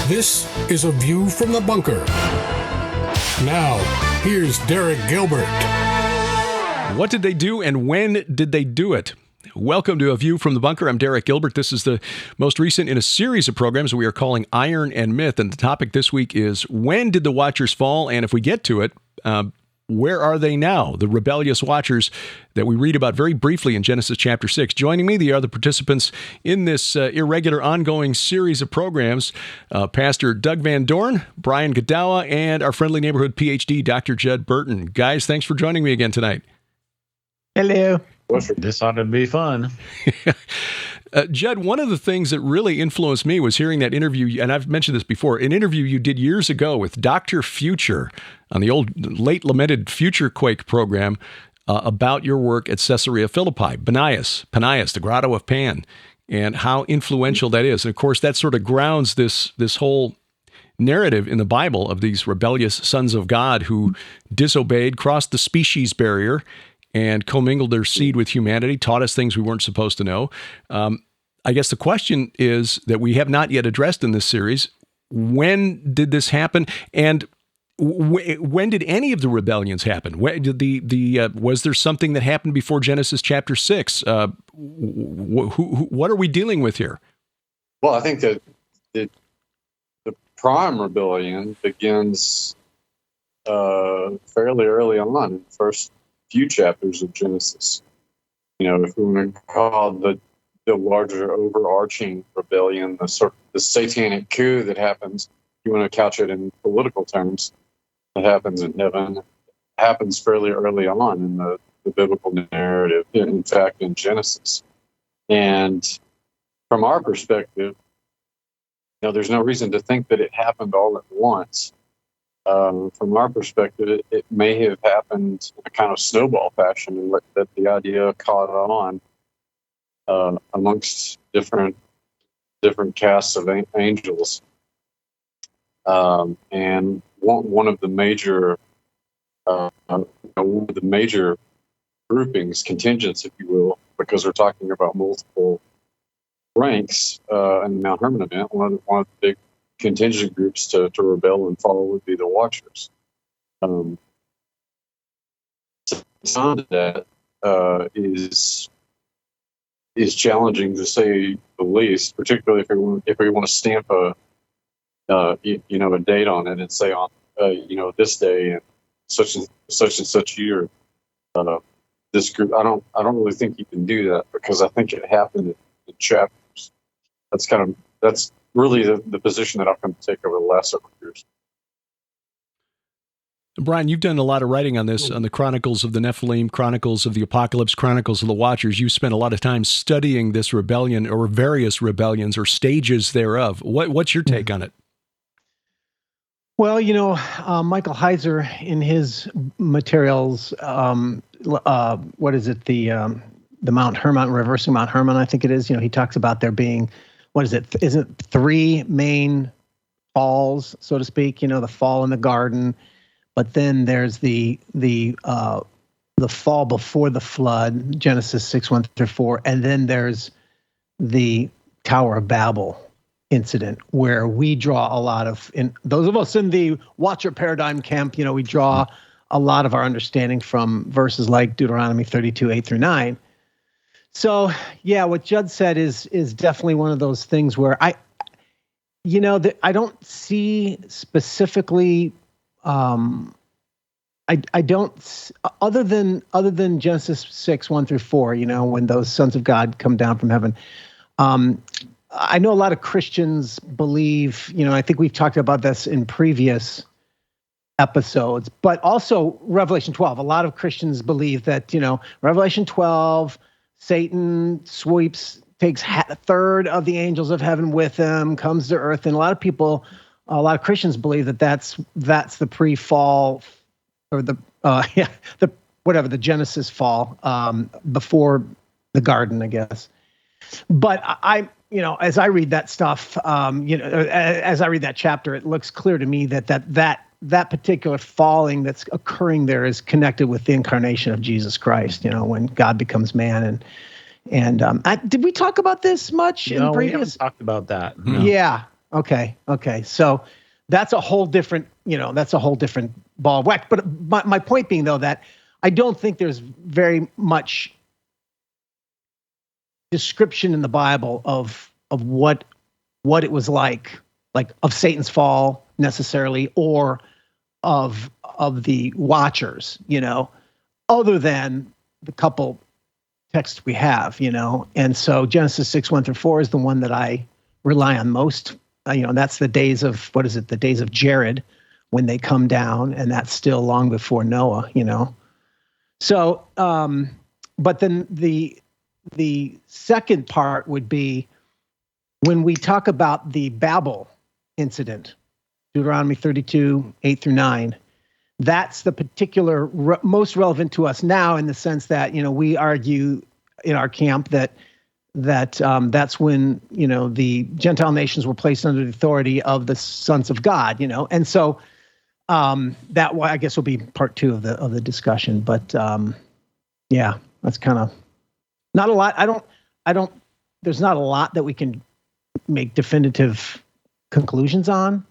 This is A View from the Bunker. Now, here's Derek Gilbert. What did they do and when did they do it? Welcome to A View from the Bunker. I'm Derek Gilbert. This is the most recent in a series of programs we are calling Iron and Myth. And the topic this week is, when did the Watchers fall? And if we get to it, where are they now? The rebellious Watchers that we read about very briefly in Genesis chapter 6. Joining me, the other participants in this irregular ongoing series of programs, Pastor Doug Van Dorn, Brian Godawa, and our friendly neighborhood PhD, Dr. Judd Burton. Guys, thanks for joining me again tonight. Hello. This ought to be fun. Judd, one of the things that really influenced me was hearing that interview, and I've mentioned this before, an interview you did years ago with Dr. Future on the old late lamented Future Quake program about your work at Caesarea Philippi, Panias, the Grotto of Pan, and how influential that is. And of course, that sort of grounds this whole narrative in the Bible of these rebellious sons of God who disobeyed, crossed the species barrier, and commingled their seed with humanity, taught us things we weren't supposed to know. I guess the question is that we have not yet addressed in this series: when did this happen, and when did any of the rebellions happen? When did was there something that happened before Genesis chapter 6? What are we dealing with here? Well, I think that the prime rebellion begins fairly early on in the first few chapters of Genesis. You know, if we want to call the larger overarching rebellion, the satanic coup that happens, if you want to couch it in political terms, that happens in heaven, happens fairly early on in the biblical narrative, in fact, in Genesis. And from our perspective, there's no reason to think that it happened all at once. From our perspective, it may have happened in a kind of snowball fashion, and that the idea caught on amongst different castes of angels. And one of the major groupings, contingents, if you will, because we're talking about multiple ranks in the Mount Hermon event, one of the big contingent groups to rebel and fall would be the Watchers. Some of that is challenging, to say the least, particularly if we want to stamp a date on it and say on this day and such and such year, this group. I don't really think you can do that, because I think it happened in chapters. That's really the position that I've come to take over the last several years. Brian, you've done a lot of writing on this, on the Chronicles of the Nephilim, Chronicles of the Apocalypse, Chronicles of the Watchers. You spent a lot of time studying this rebellion, or various rebellions, or stages thereof. What's your take on it? Well, Michael Heiser, in his materials, what is it, the Mount Hermon, Reversing Mount Hermon, I think it is, he talks about there being, isn't three main falls, so to speak, the fall in the garden, but then there's the fall before the flood, Genesis 6:1-4, and then there's the Tower of Babel incident, where we draw a lot of, those of us in the Watcher paradigm camp, we draw a lot of our understanding from verses like Deuteronomy 32:8-9. So, yeah, what Judd said is definitely one of those things where I don't see specifically. I don't, other than Genesis 6:1-4. When those sons of God come down from heaven. I know a lot of Christians believe. I think we've talked about this in previous episodes, but also Revelation 12. A lot of Christians believe that Revelation 12. Satan takes a third of the angels of heaven with him, comes to earth, and a lot of Christians believe that that's the pre-fall, or the Genesis fall, before the garden, I guess. But as I read that stuff, as I read that chapter, it looks clear to me that particular falling that's occurring there is connected with the incarnation of Jesus Christ, when God becomes man. And did we talk about this much in previous? We haven't talked about that. No. Yeah. Okay. So that's a whole different, ball of wax. But my point being, though, that I don't think there's very much description in the Bible of what it was like of Satan's fall necessarily, or of the Watchers, other than the couple texts we have, And so Genesis 6:1-4 is the one that I rely on most. And that's the days of, the days of Jared, when they come down, and that's still long before Noah, So, but then the second part would be when we talk about the Babel incident, Deuteronomy 32, 8-9. That's the particular most relevant to us now, in the sense that, we argue in our camp that that's when, the Gentile nations were placed under the authority of the sons of God, and so that, I guess, will be part 2 of the discussion. But yeah, that's kind of not a lot. I don't. There's not a lot that we can make definitive conclusions on,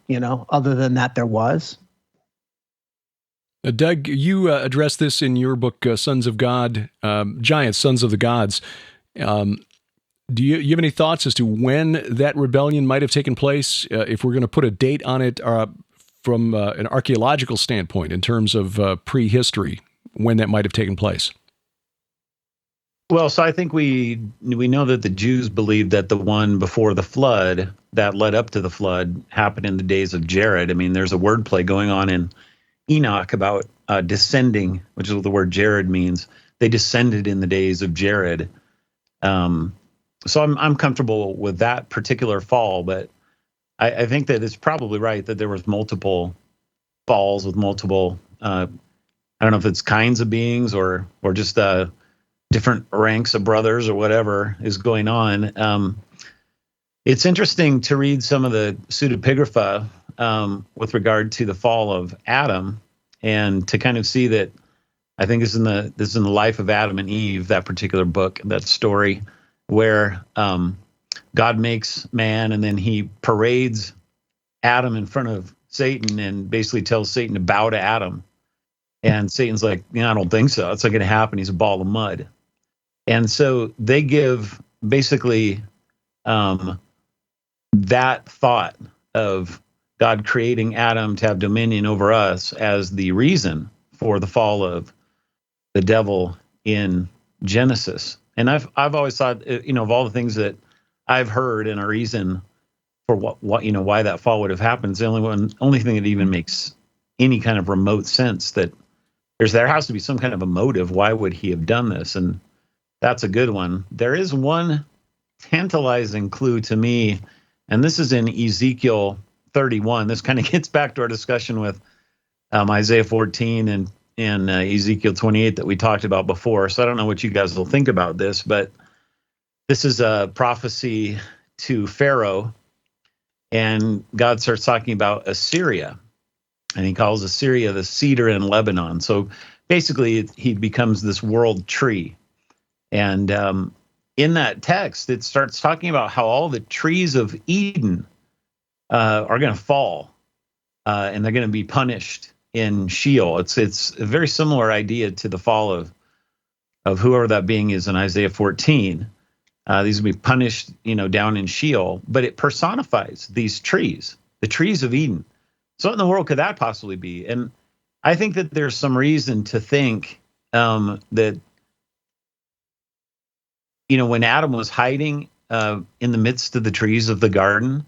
other than that there was. Doug, you addressed this in your book, Sons of God, Giants, Sons of the Gods. Do you have any thoughts as to when that rebellion might have taken place, if we're going to put a date on it from an archaeological standpoint, in terms of prehistory, when that might have taken place? Well, so I think we know that the Jews believed that the one before the flood, that led up to the flood, happened in the days of Jared. I mean, there's a wordplay going on in Enoch about descending, which is what the word Jared means. They descended in the days of Jared. So I'm comfortable with that particular fall, but I think that it's probably right that there was multiple falls with multiple, I don't know if it's kinds of beings or just different ranks of brothers or whatever is going on. It's interesting to read some of the pseudepigrapha with regard to the fall of Adam, and to kind of see that, I think this is in the life of Adam and Eve, that particular book, that story, where God makes man, and then he parades Adam in front of Satan and basically tells Satan to bow to Adam. And Satan's like, I don't think so. It's not going to happen. He's a ball of mud. And so they give basically that thought of God creating Adam to have dominion over us as the reason for the fall of the devil in Genesis. And I've always thought, of all the things that I've heard and a reason for what why that fall would have happened, it's the only thing that even makes any kind of remote sense, that there has to be some kind of a motive. Why would he have done this? And that's a good one. There is one tantalizing clue to me, and this is in Ezekiel 31. This kind of gets back to our discussion with Isaiah 14 and Ezekiel 28 that we talked about before. So I don't know what you guys will think about this, but this is a prophecy to Pharaoh, and God starts talking about Assyria, and he calls Assyria the cedar in Lebanon. So basically, he becomes this world tree. And in that text, it starts talking about how all the trees of Eden are going to fall, and they're going to be punished in Sheol. It's a very similar idea to the fall of whoever that being is in Isaiah 14. These will be punished, down in Sheol, but it personifies these trees, the trees of Eden. So what in the world could that possibly be? And I think that there's some reason to think that, when Adam was hiding in the midst of the trees of the garden,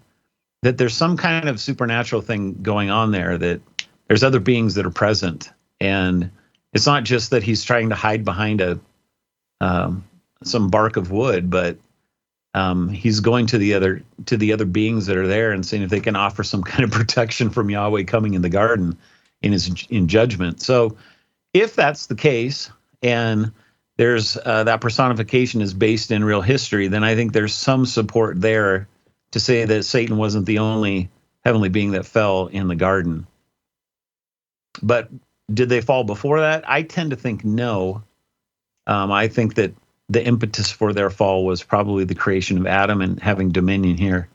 that there's some kind of supernatural thing going on there, that there's other beings that are present. And it's not just that he's trying to hide behind some bark of wood, but he's going to the other beings that are there and seeing if they can offer some kind of protection from Yahweh coming in the garden in judgment. So if that's the case, and there's that personification is based in real history, then I think there's some support there to say that Satan wasn't the only heavenly being that fell in the garden. But did they fall before that? I tend to think no. I think that the impetus for their fall was probably the creation of Adam and having dominion here.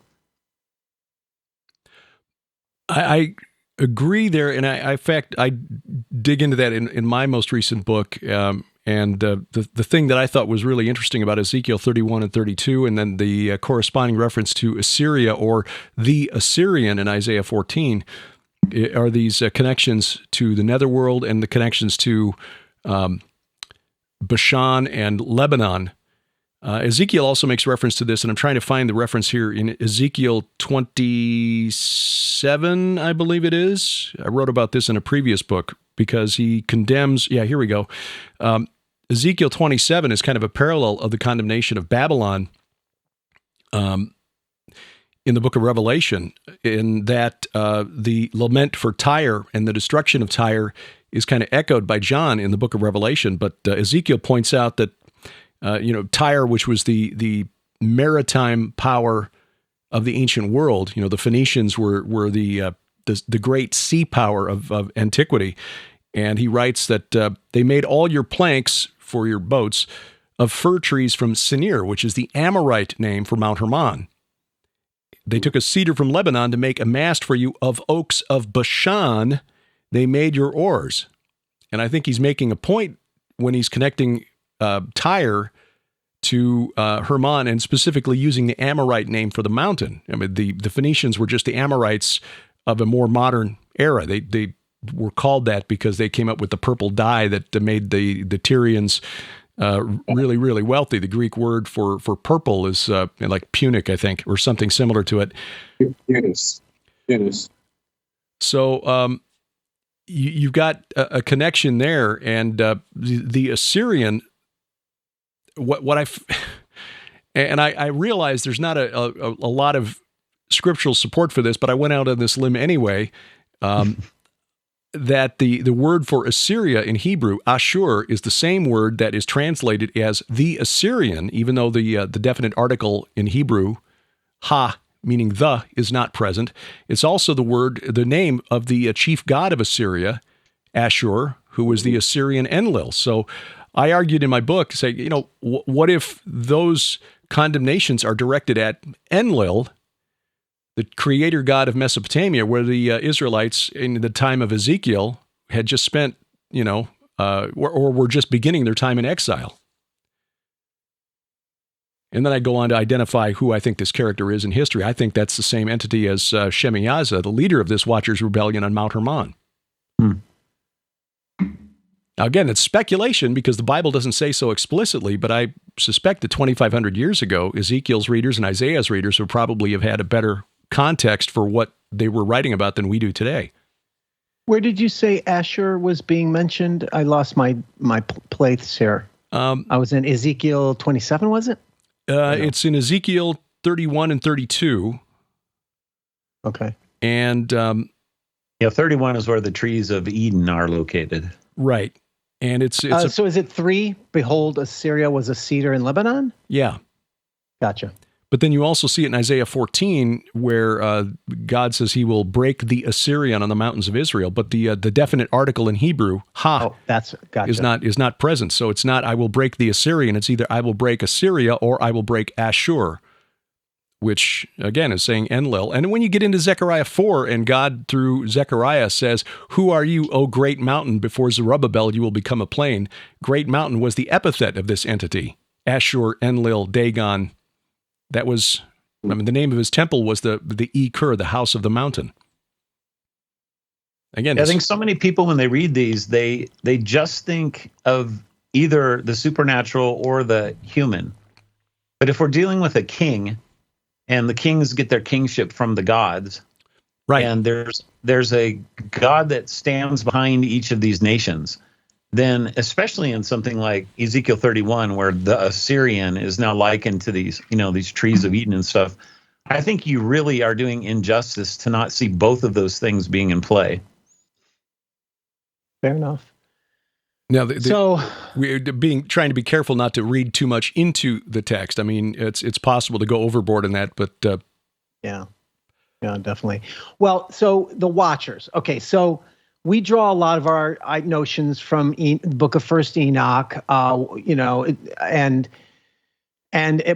I agree there, and in fact, I dig into that in my most recent book. And the thing that I thought was really interesting about Ezekiel 31 and 32, and then the corresponding reference to Assyria or the Assyrian in Isaiah 14, are these connections to the netherworld and the connections to Bashan and Lebanon. Ezekiel also makes reference to this, and I'm trying to find the reference here in Ezekiel 27, I believe it is. I wrote about this in a previous book because he condemns, here we go. Ezekiel 27 is kind of a parallel of the condemnation of Babylon in the book of Revelation, in that the lament for Tyre and the destruction of Tyre is kind of echoed by John in the book of Revelation. But Ezekiel points out that Tyre, which was the maritime power of the ancient world, the Phoenicians were the great sea power of antiquity. And he writes that they made all your planks for your boats of fir trees from Sinir, which is the Amorite name for Mount Hermon. They took a cedar from Lebanon to make a mast for you of oaks of Bashan. They made your oars. And I think he's making a point when he's connecting Tyre to Hermon, and specifically using the Amorite name for the mountain. I mean, the Phoenicians were just the Amorites of a more modern era. They were called that because they came up with the purple dye that made the Tyrians really, really wealthy. The Greek word for purple is like punic, I think, or something similar to it. Punis. So you've got a connection there, and the Assyrian. I realize there's not a lot of scriptural support for this, but I went out on this limb anyway. That the word for Assyria in Hebrew, Ashur, is the same word that is translated as the Assyrian, even though the definite article in Hebrew, ha, meaning the, is not present. It's also the name of the chief god of Assyria, Ashur, who was the Assyrian Enlil. So I argued in my book, say, what if those condemnations are directed at Enlil, the creator god of Mesopotamia, where the Israelites in the time of Ezekiel had just spent, or were just beginning their time in exile. And then I go on to identify who I think this character is in history. I think that's the same entity as Shemaiah, the leader of this Watchers' Rebellion on Mount Hermon. Now, again, it's speculation because the Bible doesn't say so explicitly, but I suspect that 2,500 years ago, Ezekiel's readers and Isaiah's readers would probably have had a better context for what they were writing about than we do today. Where did you say Asher was being mentioned? I lost my place here. I was in Ezekiel 27, was it? It's in Ezekiel 31 and 32. Okay. And 31 is where the trees of Eden are located. Right. And it's so is it 3? Behold, Assyria was a cedar in Lebanon? Yeah. Gotcha. But then you also see it in Isaiah 14, where God says he will break the Assyrian on the mountains of Israel. But the definite article in Hebrew, gotcha. is not present. So it's not I will break the Assyrian. It's either I will break Assyria or I will break Ashur, which again is saying Enlil. And when you get into Zechariah 4, and God through Zechariah says, "Who are you, O great mountain? Before Zerubbabel you will become a plain." Great mountain was the epithet of this entity. Ashur, Enlil, Dagon. That was, the name of his temple was the Ekur, the house of the mountain. Again, I think so many people, when they read these, they just think of either the supernatural or the human. But if we're dealing with a king, and the kings get their kingship from the gods, right? And there's a God that stands behind each of these nations, then especially in something like Ezekiel 31, where the Assyrian is now likened to these trees of Eden and stuff, I think you really are doing injustice to not see both of those things being in play. Fair enough. Now, we're trying to be careful not to read too much into the text. I mean, it's possible to go overboard in that, but yeah, definitely. Well, so the Watchers. Okay, so we draw a lot of our notions from the book of First Enoch, and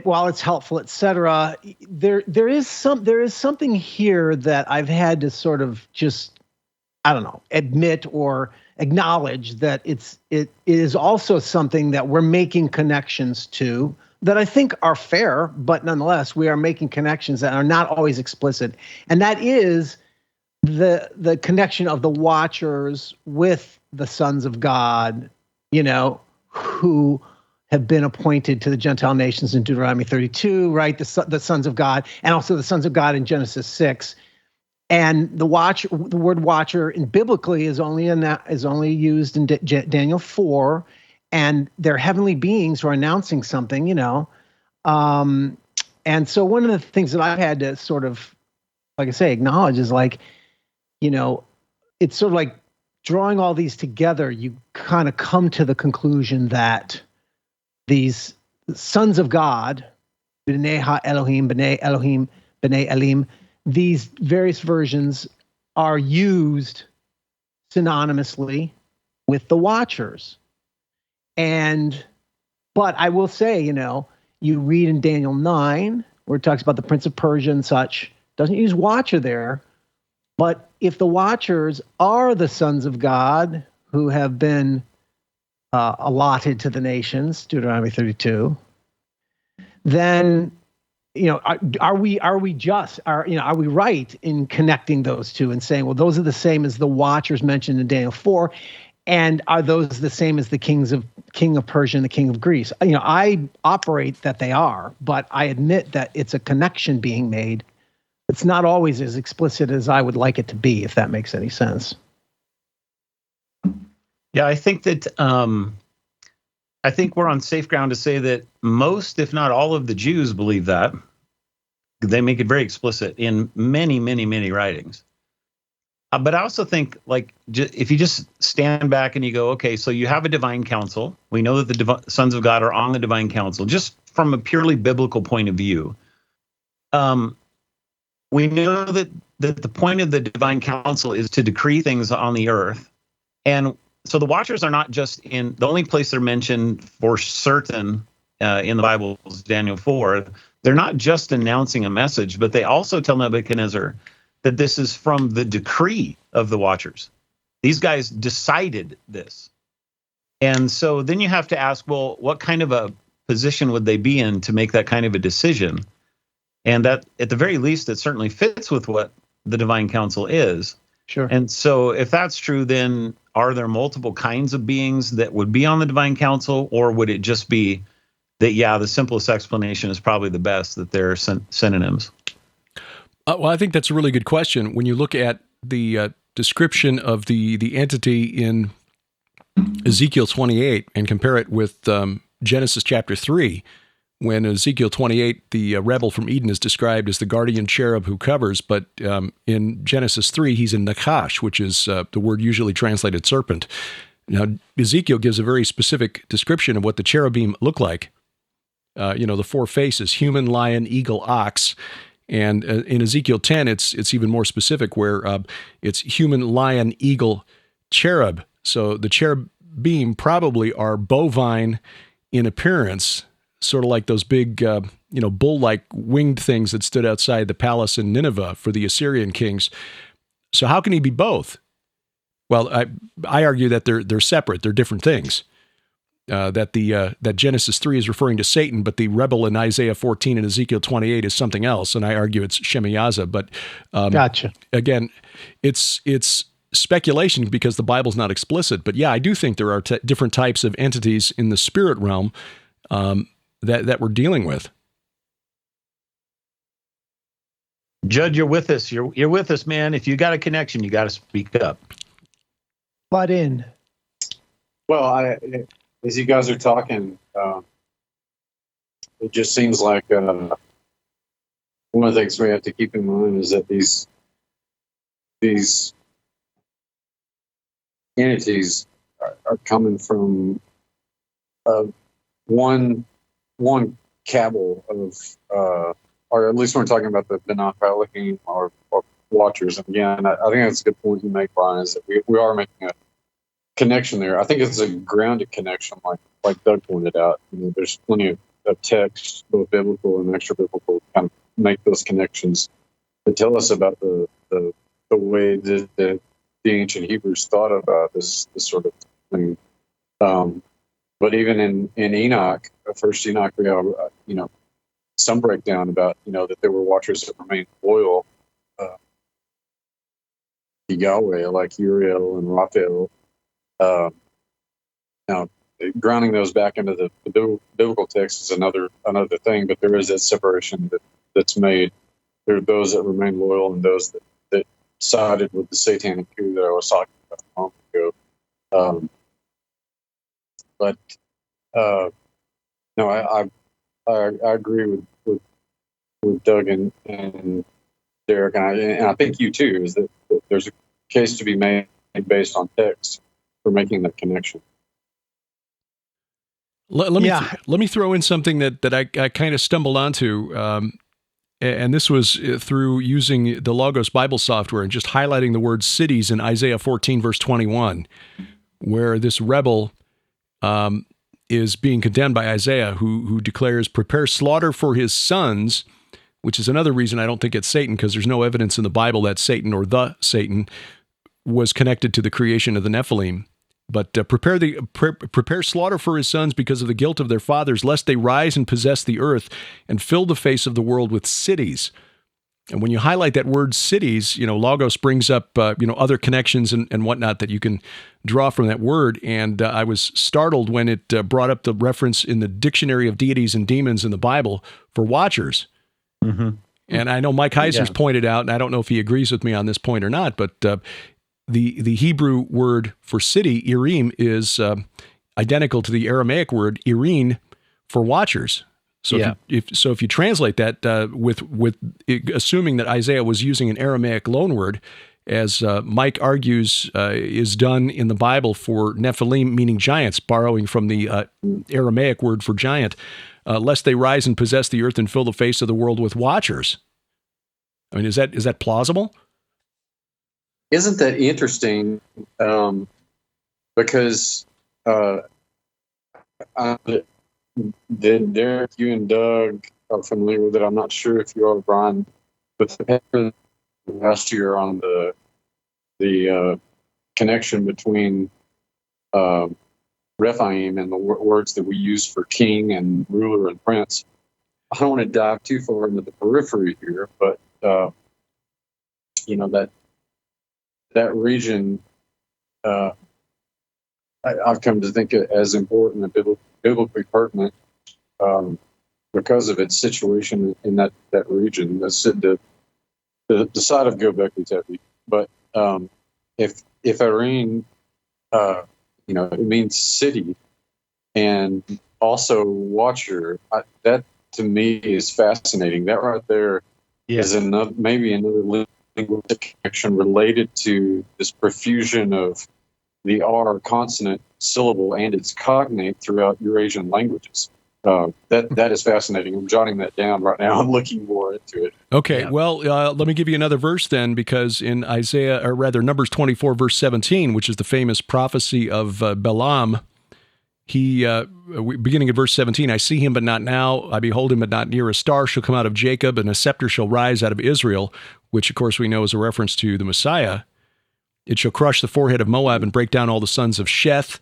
while it's helpful, etc., there is something here that I've had to sort of just, I don't know, admit or acknowledge that it is also something that we're making connections to that I think are fair, but nonetheless we are making connections that are not always explicit, and that is the connection of the Watchers with the sons of God, who have been appointed to the Gentile nations in Deuteronomy 32, right? The sons of God, and also the sons of God in Genesis 6. And the word watcher in biblically is only used in Daniel 4, and they're heavenly beings who are announcing something, And so one of the things that I've had to sort of, like I say, acknowledge is it's sort of like drawing all these together, you kind of come to the conclusion that these sons of God, bene ha-elohim, bene Elohim, bene Elim, these various versions are used synonymously with the Watchers. But I will say, you read in Daniel 9, where it talks about the Prince of Persia and such, doesn't use Watcher there. But if the Watchers are the sons of God who have been allotted to the nations, Deuteronomy 32, then are we right in connecting those two and saying, well, those are the same as the Watchers mentioned in Daniel 4, and are those the same as the king of Persia and the king of Greece? I operate that they are, but I admit that it's a connection being made. It's not always as explicit as I would like it to be, if that makes any sense. Yeah, I think that we're on safe ground to say that most, if not all, of the Jews believe that. They make it very explicit in many, many, many writings. But I also think, if you just stand back and you go, okay, so you have a divine council. We know that the sons of God are on the divine council, just from a purely biblical point of view. We know that the point of the divine council is to decree things on the earth. And so the Watchers are not just in the only place they're mentioned for certain in the Bible is Daniel 4. They're not just announcing a message, but they also tell Nebuchadnezzar that this is from the decree of the Watchers. These guys decided this. And so then you have to ask, well, what kind of a position would they be in to make that kind of a decision? And that, at the very least, it certainly fits with what the divine council is. Sure. And so if that's true, then are there multiple kinds of beings that would be on the divine council, or would it just be that, the simplest explanation is probably the best, that they're synonyms? Well, I think that's a really good question. When you look at the description of the entity in Ezekiel 28 and compare it with Genesis chapter 3, when Ezekiel 28, the rebel from Eden is described as the guardian cherub who covers, but in Genesis 3, he's a nakash, which is the word usually translated serpent. Now, Ezekiel gives a very specific description of what the cherubim look like. The four faces: human, lion, eagle, ox. And in Ezekiel 10, it's even more specific, where it's human, lion, eagle, cherub. So the cherubim probably are bovine in appearance, sort of like those big, bull-like winged things that stood outside the palace in Nineveh for the Assyrian kings. So how can he be both? Well, I argue that they're separate. They're different things. That Genesis 3 is referring to Satan, but the rebel in Isaiah 14 and Ezekiel 28 is something else, and I argue it's Shemiyaza. But gotcha. Again, it's speculation because the Bible's not explicit. But yeah, I do think there are different types of entities in the spirit realm that we're dealing with. Judd, you're with us. You're with us, man. If you got a connection, you got to speak up. Butt in. Well, as you guys are talking, it just seems like one of the things we have to keep in mind is that these entities are coming from one cabal of, or at least when we're talking about the bene ha-elohim or Watchers. And again, I think that's a good point you make, Brian, is that we are making a connection there. I think it's a grounded connection, like Doug pointed out. There's plenty of of text, both biblical and extra biblical, kind of make those connections to tell us about the way that the ancient Hebrews thought about this sort of thing. But even in Enoch, first Enoch, we have some breakdown about that there were watchers that remained loyal to Yahweh, like Uriel and Raphael. Now, grounding those back into the biblical text is another thing, but there is that separation that's made. There are those that remain loyal and those that sided with the satanic coup that I was talking about a moment ago. No, I agree with Doug and Derek, and I think you too, is that there's a case to be made based on text for making that connection. Let me throw in something that I kind of stumbled onto, and this was through using the Logos Bible software and just highlighting the word cities in Isaiah 14, verse 21, where this rebel is being condemned by Isaiah, who declares, "Prepare slaughter for his sons," which is another reason I don't think it's Satan, because there's no evidence in the Bible that Satan or the Satan was connected to the creation of the Nephilim. But prepare slaughter for his sons because of the guilt of their fathers, lest they rise and possess the earth and fill the face of the world with cities. And when you highlight that word cities, Logos brings up, other connections and whatnot that you can draw from that word. And I was startled when it brought up the reference in the Dictionary of Deities and Demons in the Bible for watchers. Mm-hmm. And I know Mike Heiser's pointed out, and I don't know if he agrees with me on this point or not, but the Hebrew word for city, Irim, is identical to the Aramaic word Irene for watchers. So if you translate that with assuming that Isaiah was using an Aramaic loanword, as Mike argues is done in the Bible for Nephilim, meaning giants, borrowing from the Aramaic word for giant, lest they rise and possess the earth and fill the face of the world with watchers. I mean, is that plausible? Isn't that interesting? Because Derek, you and Doug are familiar with it. I'm not sure if you are, Brian, but the paper last year on the connection between Rephaim and the words that we use for king and ruler and prince. I don't want to dive too far into the periphery here, but that region, I've come to think it as important and biblically pertinent because of its situation in that region. That's the side of Göbekli Tepe. But if Irene, it means city, and also watcher. That to me is fascinating. That right there is another linguistic connection related to this profusion of the R consonant syllable and its cognate throughout Eurasian languages. That is fascinating. I'm jotting that down right now. I'm looking more into it. Okay, well, let me give you another verse then, because in Numbers 24, verse 17, which is the famous prophecy of Balaam, he, beginning at verse 17, "I see him, but not now. I behold him, but not near. A star shall come out of Jacob, and a scepter shall rise out of Israel," which, of course, we know is a reference to the Messiah. "It shall crush the forehead of Moab and break down all the sons of Sheth."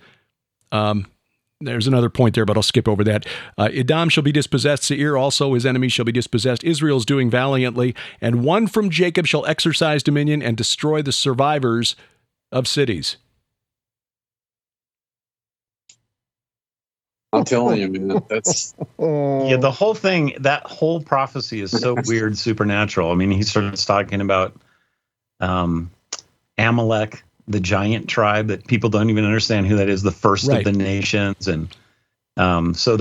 There's another point there, but I'll skip over that. "Edom shall be dispossessed. Seir also, his enemies, shall be dispossessed. Israel is doing valiantly. And one from Jacob shall exercise dominion and destroy the survivors of cities." I'm telling you, man, that's... the whole thing, that whole prophecy is so weird, supernatural. I mean, he starts talking about Amalek, the giant tribe that people don't even understand who that is, the first of the nations. And so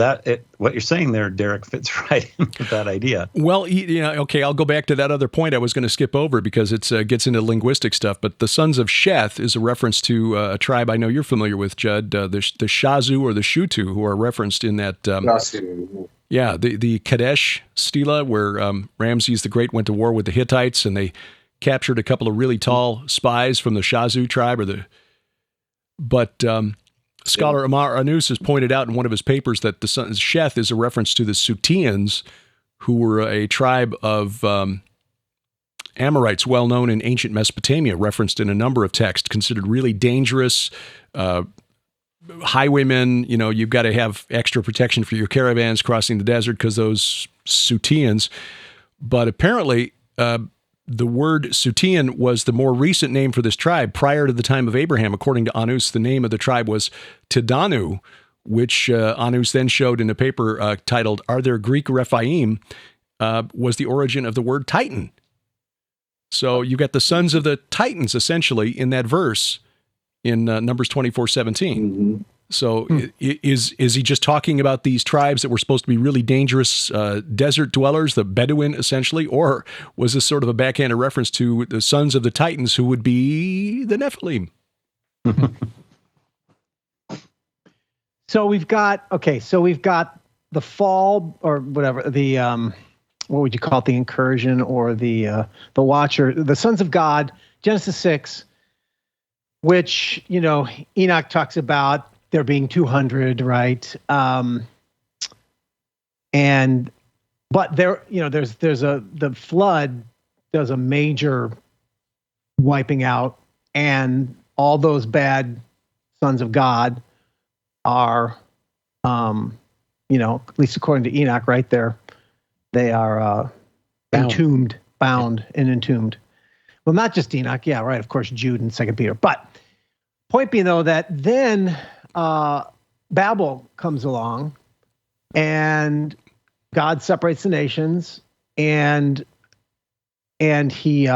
what you're saying there, Derek, fits right in with that idea. Well, okay, I'll go back to that other point I was going to skip over because it gets into linguistic stuff. But the sons of Sheth is a reference to a tribe I know you're familiar with, Judd, the Shazu or the Shutu, who are referenced in that. The Kadesh Stela, where Ramses the Great went to war with the Hittites, and they captured a couple of really tall spies from the Shazu tribe, Scholar Amar Anus has pointed out in one of his papers that the son Sheth is a reference to the Suteans, who were a tribe of Amorites well known in ancient Mesopotamia, referenced in a number of texts, considered really dangerous highwaymen. You know, you've got to have extra protection for your caravans crossing the desert because those Suteans. But apparently, the word Sutean was the more recent name for this tribe prior to the time of Abraham. According to Anus, the name of the tribe was Tidanu, which Anus then showed in a paper titled "Are There Greek Rephaim?" Was the origin of the word Titan. So you got the sons of the Titans essentially in that verse in Numbers 24:17. Mm-hmm. So is he just talking about these tribes that were supposed to be really dangerous desert dwellers, the Bedouin essentially, or was this sort of a backhanded reference to the sons of the Titans who would be the Nephilim? So we've got the fall or whatever, the what would you call it, the incursion or the watcher, the sons of God, Genesis 6, which, you know, Enoch talks about there being 200, right? But there, you know, the flood does a major wiping out, and all those bad sons of God are, you know, at least according to Enoch, right there, they are bound and entombed. Well, not just Enoch, yeah, right. Of course, Jude and 2 Peter. But point being, though, that then Babel comes along, and God separates the nations, and he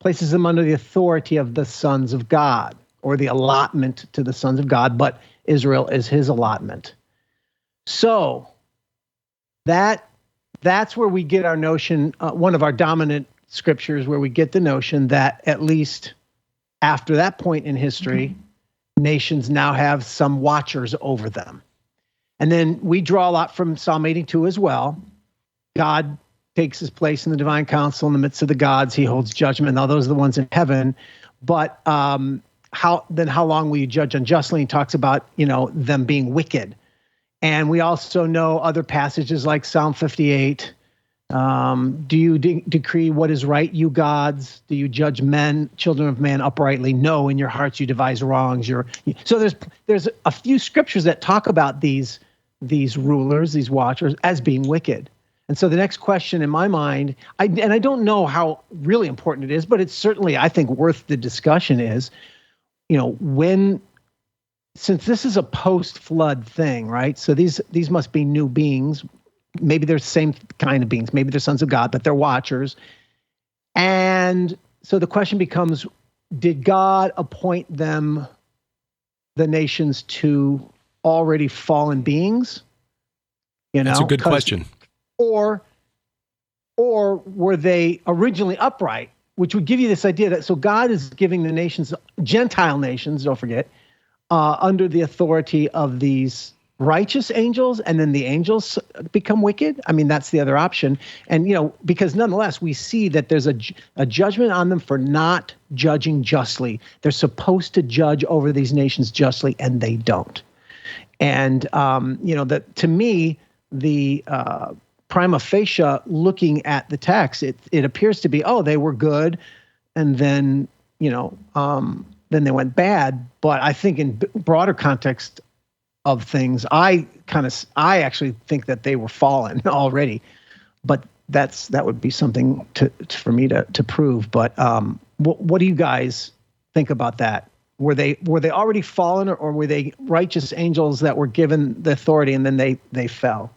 places them under the authority of the sons of God, or the allotment to the sons of God, but Israel is his allotment. So that's where we get our notion, one of our dominant scriptures, where we get the notion that at least after that point in history, nations now have some watchers over them. And then we draw a lot from Psalm 82 as well. God takes his place in the divine council in the midst of the gods. He holds judgment. Now those are the ones in heaven. But how long will you judge unjustly? He talks about, you know, them being wicked. And we also know other passages like Psalm 58. Do you decree what is right, you gods? Do you judge men, children of man, uprightly? No, in your hearts you devise wrongs. So there's a few scriptures that talk about these rulers, these watchers, as being wicked. And so the next question in my mind, I don't know how really important it is, but it's certainly, I think, worth the discussion is, you know, since this is a post-flood thing, right? So these must be new beings. Maybe they're the same kind of beings. Maybe they're sons of God, but they're watchers. And so the question becomes, did God appoint them, the nations, to already fallen beings? You know, that's a good question. Or were they originally upright, which would give you this idea that, so God is giving the nations, Gentile nations, don't forget, under the authority of these righteous angels, and then the angels become wicked. I mean, that's the other option. And, you know, because nonetheless, we see that there's a judgment on them for not judging justly. They're supposed to judge over these nations justly, and they don't. And, you know, that to me, the prima facie, looking at the text, it appears to be, oh, they were good, and then, you know, then they went bad. But I think in broader context of things, I actually think that they were fallen already. But that would be something for me to prove. But what do you guys think about that? Were they already fallen, or were they righteous angels that were given the authority and then they fell?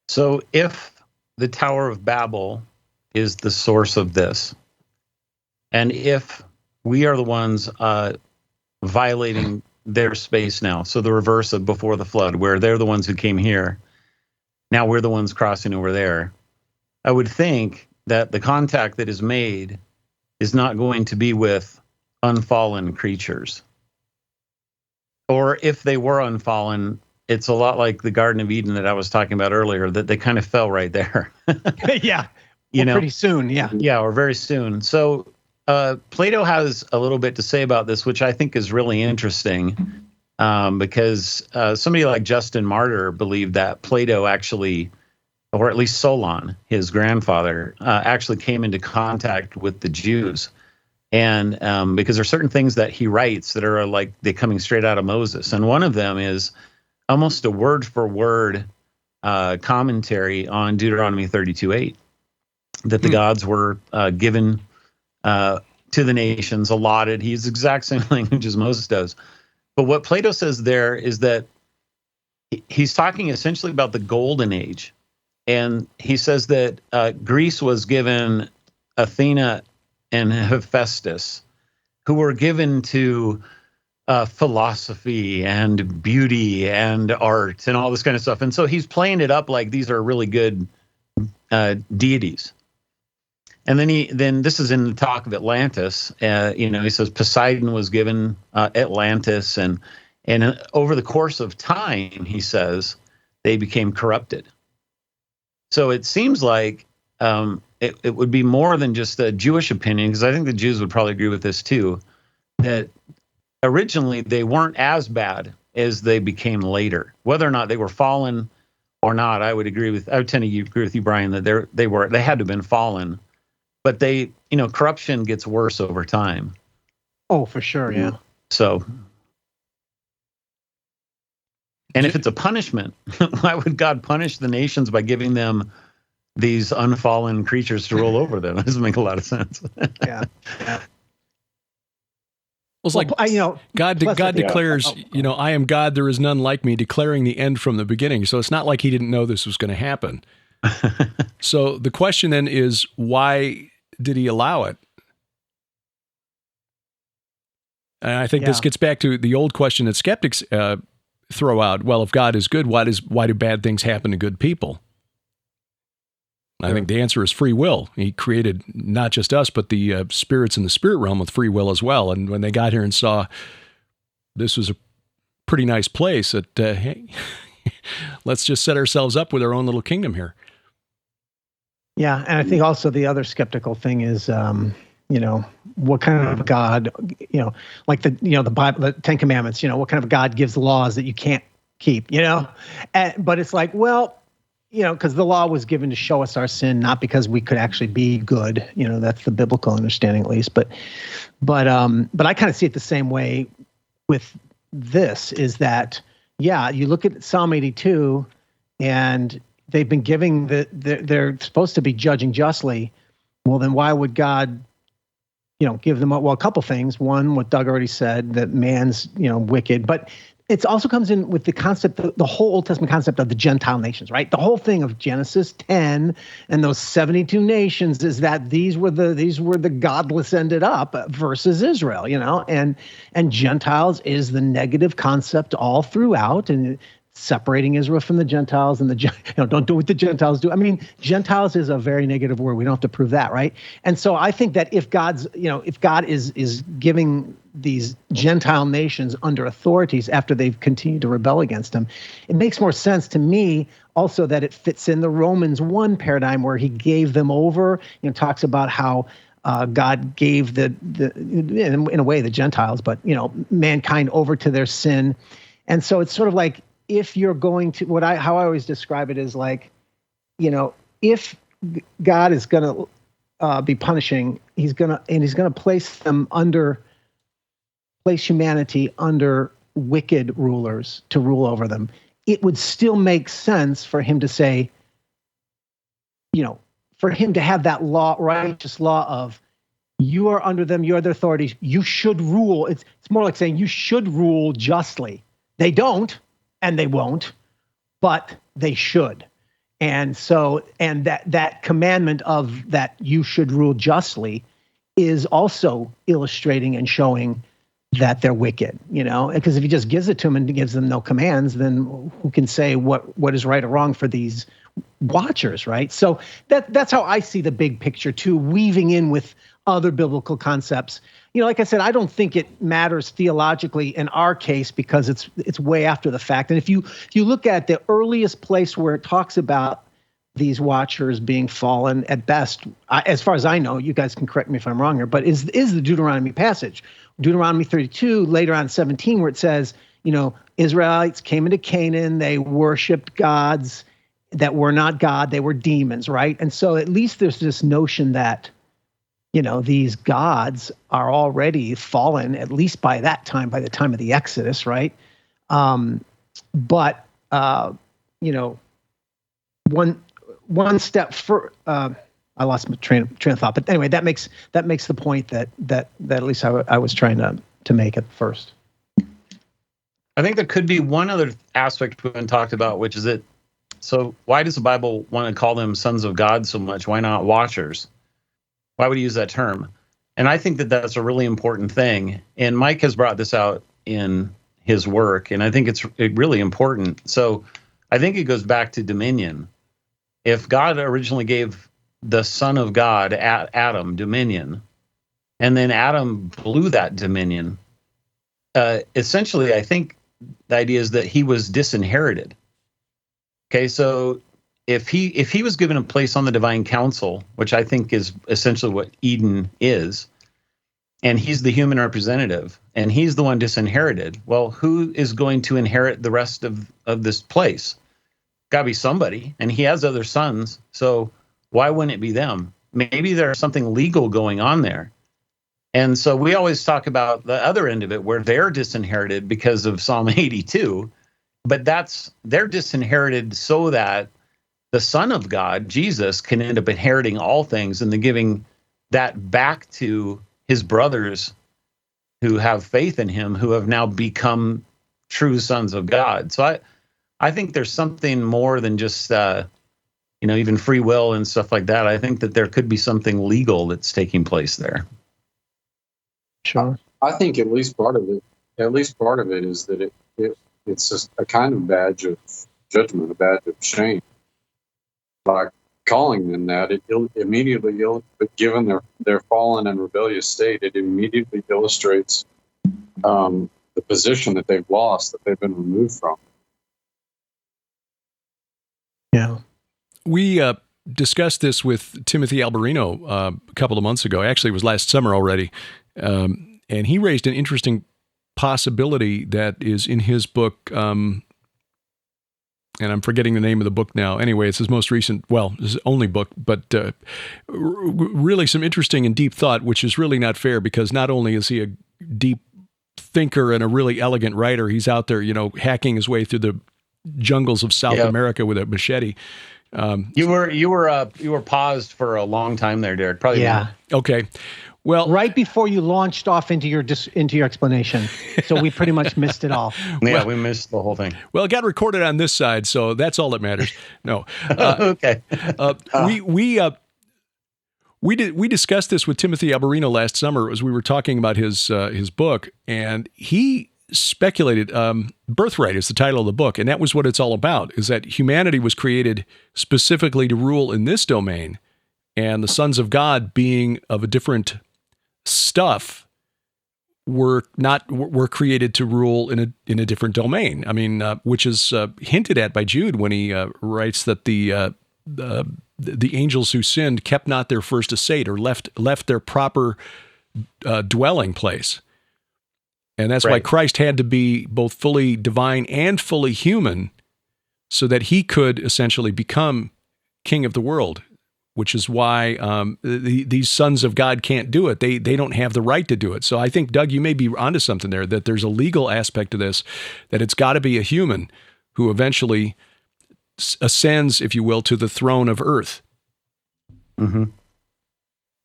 So if the Tower of Babel is the source of this, and if we are the ones violating their space now, so the reverse of before the flood, where they're the ones who came here, now we're the ones crossing over there, I would think that the contact that is made is not going to be with unfallen creatures. Or if they were unfallen, it's a lot like the Garden of Eden that I was talking about earlier, that they kind of fell right there. Yeah. You know, pretty soon. Yeah. Yeah, or very soon. So Plato has a little bit to say about this, which I think is really interesting. because somebody like Justin Martyr believed that Plato actually, or at least Solon, his grandfather, actually came into contact with the Jews. And because there are certain things that he writes that are like they're coming straight out of Moses. And one of them is almost a word for word commentary on Deuteronomy 32:8, that the gods were given to the nations, allotted. He uses the exact same language as Moses does. But what Plato says there is that he's talking essentially about the golden age. And he says that Greece was given Athena and Hephaestus, who were given to philosophy and beauty and art and all this kind of stuff. And so he's playing it up like these are really good deities. And then this is in the talk of Atlantis. He says Poseidon was given Atlantis, and over the course of time, he says, they became corrupted. So it seems like it would be more than just a Jewish opinion, because I think the Jews would probably agree with this too, that originally they weren't as bad as they became later. Whether or not they were fallen or not, I would tend to agree with you, Brian, that they had to have been fallen, but corruption gets worse over time. Oh, for sure, yeah. So, and if it's a punishment, why would God punish the nations by giving them these unfallen creatures to rule over them? It doesn't make a lot of sense. Yeah. Well, it's like God declares, I am God, there is none like me, declaring the end from the beginning. So it's not like he didn't know this was going to happen. So the question then is, why did he allow it? And I think this gets back to the old question that skeptics throw out. Well, if God is good, why do bad things happen to good people? I think the answer is free will. He created not just us, but the spirits in the spirit realm with free will as well. And when they got here and saw this was a pretty nice place, that hey, let's just set ourselves up with our own little kingdom here. Yeah, and I think also the other skeptical thing is, what kind of God, like the Bible, the Ten Commandments, what kind of God gives laws that you can't keep, but it's like, well, because the law was given to show us our sin, not because we could actually be good. That's the biblical understanding, at least. But I kind of see it the same way with this. Is that you look at Psalm 82, and they've been giving they're supposed to be judging justly. Well, then why would God, give them a couple things. One, what Doug already said, that man's wicked, but it also comes in with the concept, the whole Old Testament concept of the Gentile nations, right? The whole thing of Genesis 10 and those 72 nations is that these were the godless ended up versus Israel, and Gentiles is the negative concept all throughout, and separating Israel from the Gentiles, and don't do what the Gentiles do. I mean, Gentiles is a very negative word. We don't have to prove that, right? And so I think that if God is giving these Gentile nations under authorities after they've continued to rebel against him, it makes more sense to me also that it fits in the Romans 1 paradigm where he gave them over, talks about how God gave in a way the Gentiles, but mankind over to their sin. And so it's sort of like, if you're going to, how I always describe it is like, if God is going to be punishing, he's going to place humanity under wicked rulers to rule over them. It would still make sense for him to say, for him to have that righteous law of, you are under them, you are their authorities, you should rule. It's more like saying you should rule justly. They don't. And they won't, but they should. And so, and that commandment of that you should rule justly is also illustrating and showing that they're wicked, because if he just gives it to them and gives them no commands, then who can say what is right or wrong for these watchers, right? So that's how I see the big picture too, weaving in with other biblical concepts. Like I said, I don't think it matters theologically in our case because it's way after the fact. And if you look at the earliest place where it talks about these watchers being fallen at best, as far as I know, you guys can correct me if I'm wrong here, but is the Deuteronomy passage, Deuteronomy 32, later on 17, where it says, Israelites came into Canaan, they worshipped gods that were not God, they were demons, right? And so at least there's this notion that, these gods are already fallen, at least by that time, by the time of the Exodus, right? But one step for I lost my train of thought, but anyway, that makes the point that at least I was trying to make at first. I think there could be one other aspect we haven't talked about, which is that. So why does the Bible want to call them sons of God so much? Why not watchers? Why would he use that term? And I think that that's a really important thing. And Mike has brought this out in his work, and I think it's really important. So I think it goes back to dominion. If God originally gave the Son of God, Adam, dominion, and then Adam blew that dominion, essentially, I think the idea is that he was disinherited. Okay, so if he was given a place on the divine council, which I think is essentially what Eden is, and he's the human representative, and he's the one disinherited, well, who is going to inherit the rest of this place? Got to be somebody, and he has other sons, so why wouldn't it be them? Maybe there's something legal going on there. And so we always talk about the other end of it, where they're disinherited because of Psalm 82, but they're disinherited so that the Son of God, Jesus, can end up inheriting all things and then giving that back to his brothers who have faith in him, who have now become true sons of God. So I think there's something more than just, even free will and stuff like that. I think that there could be something legal that's taking place there. Sure. I think at least part of it is that it's just a kind of badge of judgment, a badge of shame. By calling them that, but given their fallen and rebellious state, it immediately illustrates the position that they've lost, that they've been removed from. Yeah. We discussed this with Timothy Alberino a couple of months ago. Actually, it was last summer already. And he raised an interesting possibility that is in his book, and I'm forgetting the name of the book now. Anyway, it's his most recent, his only book, but really some interesting and deep thought, which is really not fair, because not only is he a deep thinker and a really elegant writer, he's out there, hacking his way through the jungles of South America with a machete. You were paused for a long time there, Derek. Probably. Yeah. Okay. Well, right before you launched off into your explanation, so we pretty much missed it all. Yeah, we missed the whole thing. Well, it got recorded on this side, so that's all that matters. No, okay. We discussed this with Timothy Alberino last summer as we were talking about his book, and he speculated. Birthright is the title of the book, and that was what it's all about: is that humanity was created specifically to rule in this domain, and the sons of God, being of a different stuff, were created to rule in a different domain. I mean, which is hinted at by Jude when he writes that the angels who sinned kept not their first estate, or left their proper dwelling place, and that's why Christ had to be both fully divine and fully human, so that he could essentially become king of the world. Which is why these sons of God can't do it. They don't have the right to do it. So I think, Doug, you may be onto something there, that there's a legal aspect to this, that it's got to be a human who eventually ascends, if you will, to the throne of earth. Mm-hmm.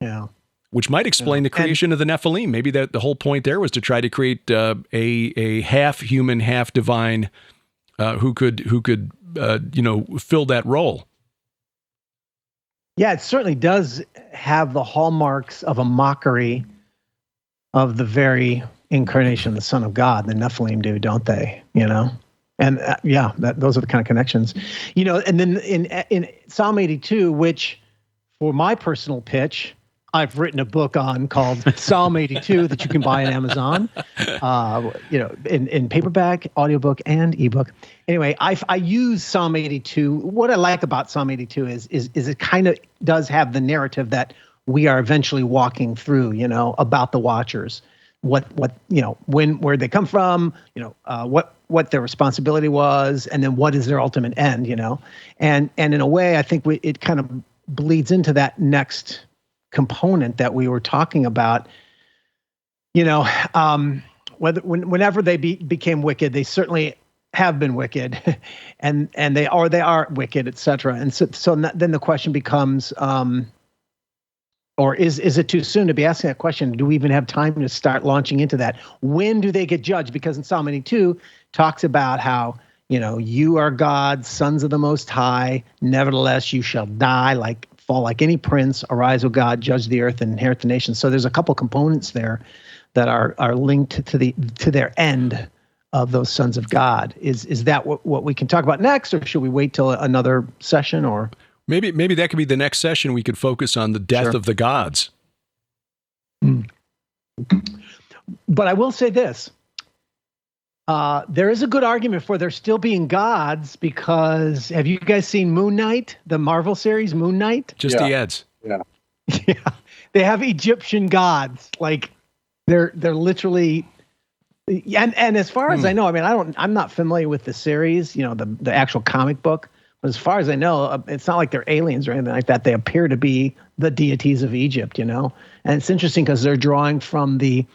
Yeah. Which might explain the creation of the Nephilim. Maybe that the whole point there was to try to create a half human, half divine who could fill that role. Yeah, it certainly does have the hallmarks of a mockery of the very incarnation of the Son of God. The Nephilim do, don't they? And those are the kind of connections. And then in Psalm 82, which for my personal pitch, I've written a book on called Psalm 82 that you can buy on Amazon, in paperback, audiobook, and ebook. Anyway, I use Psalm 82. What I like about Psalm 82 is it kind of does have the narrative that we are eventually walking through, about the watchers, what where they come from, what their responsibility was, and then what is their ultimate end, and in a way, I think it kind of bleeds into that next component that we were talking about. Whenever they became wicked, they certainly have been wicked, and they are wicked, etc. And so then the question becomes, or is it too soon to be asking that question? Do we even have time to start launching into that? When do they get judged? Because in Psalm 82 talks about how you are God, sons of the Most High. Nevertheless, you shall die, fall like any prince. Arise, O God, judge the earth and inherit the nations. So there's a couple components there that are linked to their end of those sons of God. Is that what we can talk about next, or should we wait till another session? Or maybe that could be the next session. We could focus on the death of the gods. But I will say this: there is a good argument for there still being gods, because have you guys seen Moon Knight, the Marvel series Moon Knight? Just the ads. Yeah. Yeah, they have Egyptian gods. They're literally, and as far as I know, I'm not familiar with the series, the actual comic book, but as far as I know, it's not like they're aliens or anything like that. They appear to be the deities of Egypt, and it's interesting because they're drawing from the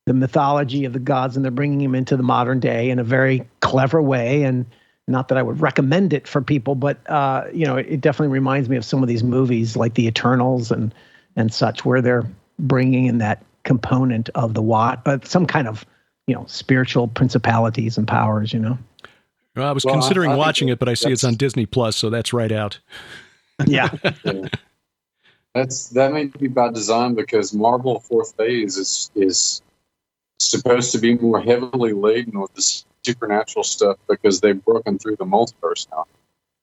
mythology of the gods, and they're bringing them into the modern day in a very clever way. And not that I would recommend it for people, but it definitely reminds me of some of these movies like The Eternals and such, where they're bringing in that component of some kind of spiritual principalities and powers. Well, I was considering watching it, but I see it's on Disney Plus, so that's right out. Yeah. That may be by design, because Marvel Fourth Phase is supposed to be more heavily laden with the supernatural stuff, because they've broken through the multiverse now.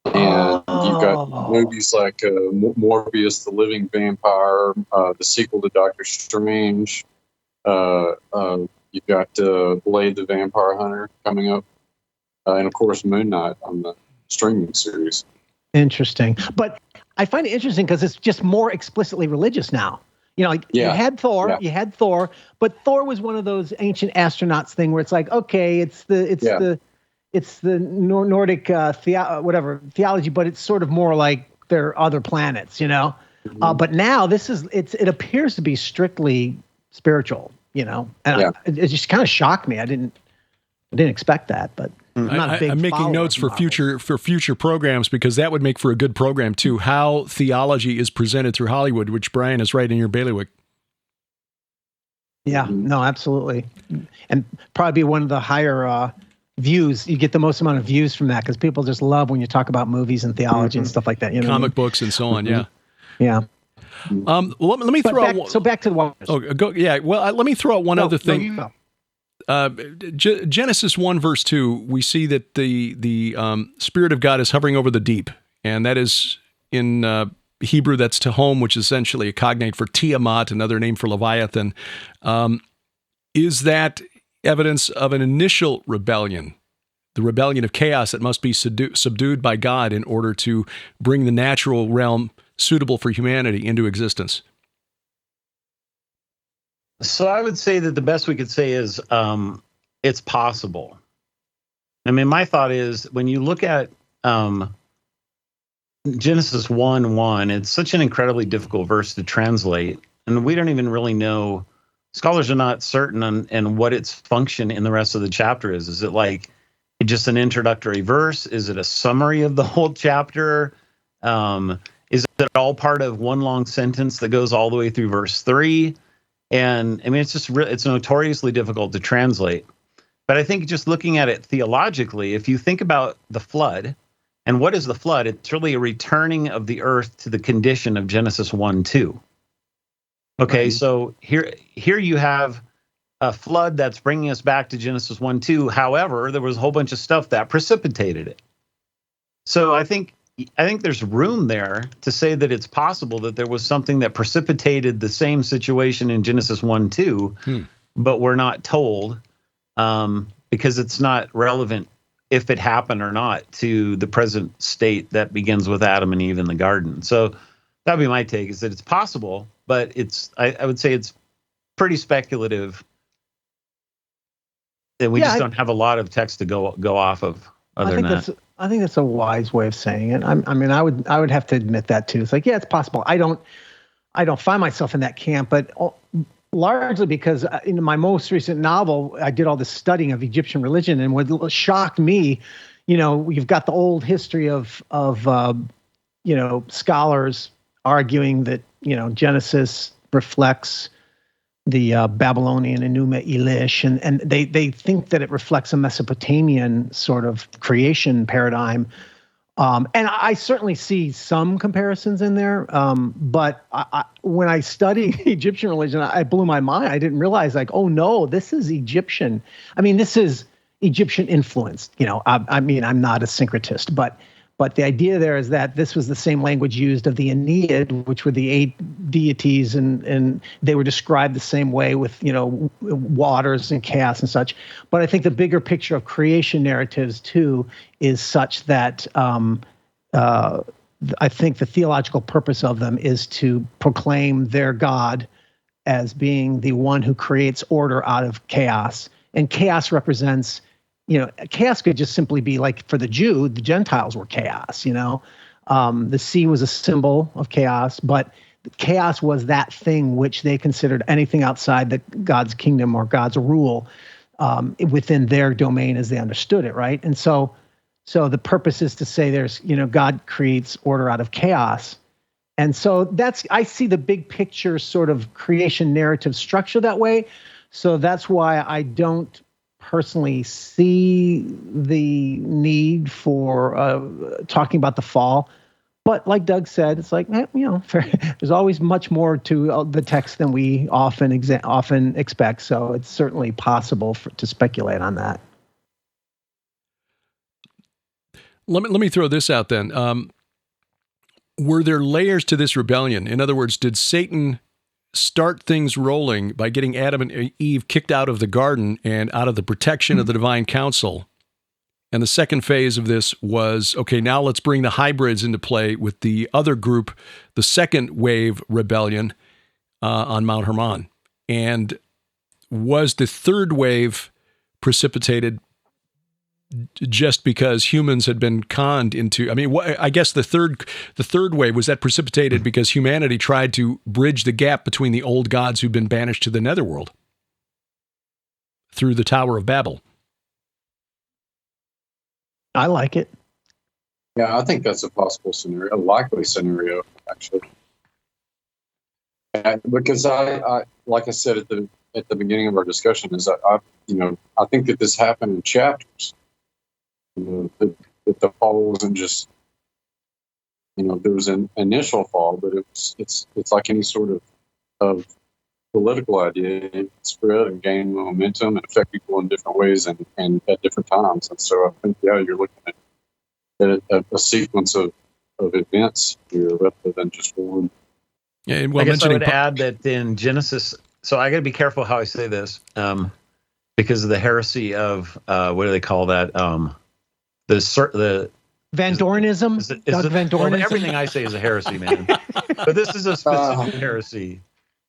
And you've got movies like Morbius, the Living Vampire, the sequel to Doctor Strange. You've got Blade the Vampire Hunter coming up. And, of course, Moon Knight on the streaming series. Interesting. But I find it interesting because it's just more explicitly religious now. You had Thor, but Thor was one of those ancient astronauts thing where it's like, okay, it's the Nordic theology, but it's sort of more like there are other planets, Mm-hmm. But now it appears to be strictly spiritual, and it just kind of shocked me. I didn't expect that, but I'm making notes for future programs, because that would make for a good program too. How theology is presented through Hollywood, which Brian is right in your bailiwick. Yeah, no, absolutely, and probably one of the higher views. You get the most amount of views from that, because people just love when you talk about movies and theology and stuff like that. Comic books and so on. Yeah. Yeah. Let me throw out. So back to the waters. Oh, go. Yeah. Well, let me throw out one other thing. Genesis 1 verse 2, we see that the Spirit of God is hovering over the deep, and that is in Hebrew, that's Tehom, which is essentially a cognate for Tiamat, another name for Leviathan. Is that evidence of an initial rebellion, the rebellion of chaos that must be subdued by God in order to bring the natural realm suitable for humanity into existence? So I would say that the best we could say is it's possible. My thought is, when you look at Genesis 1:1, it's such an incredibly difficult verse to translate, and we don't even really know. Scholars are not certain on what its function in the rest of the chapter is. Is it like just an introductory verse? Is it a summary of the whole chapter? Is it all part of one long sentence that goes all the way through verse 3? And it's just it's notoriously difficult to translate. But I think just looking at it theologically, if you think about the flood, and what is the flood? It's really a returning of the earth to the condition of Genesis 1:2. Okay, so here you have a flood that's bringing us back to Genesis 1:2. However, there was a whole bunch of stuff that precipitated it. So I think there's room there to say that it's possible that there was something that precipitated the same situation in Genesis 1:2, but we're not told because it's not relevant if it happened or not to the present state that begins with Adam and Eve in the garden. So that'd be my take, is that it's possible, but I would say it's pretty speculative we just don't have a lot of text to go off of. I think that's a wise way of saying it. I mean, I would have to admit that too. It's like, yeah, it's possible. I don't find myself in that camp, but largely because in my most recent novel, I did all this studying of Egyptian religion, and what shocked me, you've got the old history of scholars arguing that Genesis reflects the Babylonian Enuma Elish, and they think that it reflects a Mesopotamian sort of creation paradigm. And I certainly see some comparisons in there. But when I studied Egyptian religion, it blew my mind. I didn't realize, like, oh no, this is Egyptian. I mean, this is Egyptian influenced. I mean, I'm not a syncretist, but the idea there is that this was the same language used of the Aeneid, which were the 8 deities, and they were described the same way with, waters and chaos and such. But I think the bigger picture of creation narratives, too, is such that I think the theological purpose of them is to proclaim their God as being the one who creates order out of chaos. And chaos represents... chaos could just simply be like, for the Jew, the Gentiles were chaos, the sea was a symbol of chaos, but chaos was that thing which they considered anything outside God's kingdom or God's rule within their domain as they understood it, right? And so the purpose is to say there's, God creates order out of chaos. And so I see the big picture sort of creation narrative structure that way. So that's why I don't personally see the need for talking about the fall. But like Doug said, it's like, there's always much more to the text than we often expect. So it's certainly possible to speculate on that. Let me throw this out then. Were there layers to this rebellion? In other words, did Satan start things rolling by getting Adam and Eve kicked out of the garden and out of the protection of the divine council? And the second phase of this was, okay, now let's bring the hybrids into play with the other group, the second wave rebellion on Mount Hermon. And was the third wave precipitated just because humans had been conned into, I guess the third wave, was that precipitated because humanity tried to bridge the gap between the old gods who'd been banished to the netherworld through the Tower of Babel? I like it. Yeah, I think that's a possible scenario, a likely scenario, actually. Because I like I said at the beginning of our discussion, is I think that this happened in chapters. That the fall wasn't just, there was an initial fall, but it's like any sort of political idea. It spread and gain momentum and affect people in different ways and at different times. And so I think, you're looking at a sequence of events here rather than just one. Yeah, I guess I would add that in Genesis, so I got to be careful how I say this, because of the heresy of, what do they call that? The Van Dornism? Doug Van Dornism? Well, everything I say is a heresy, man. But this is a specific heresy.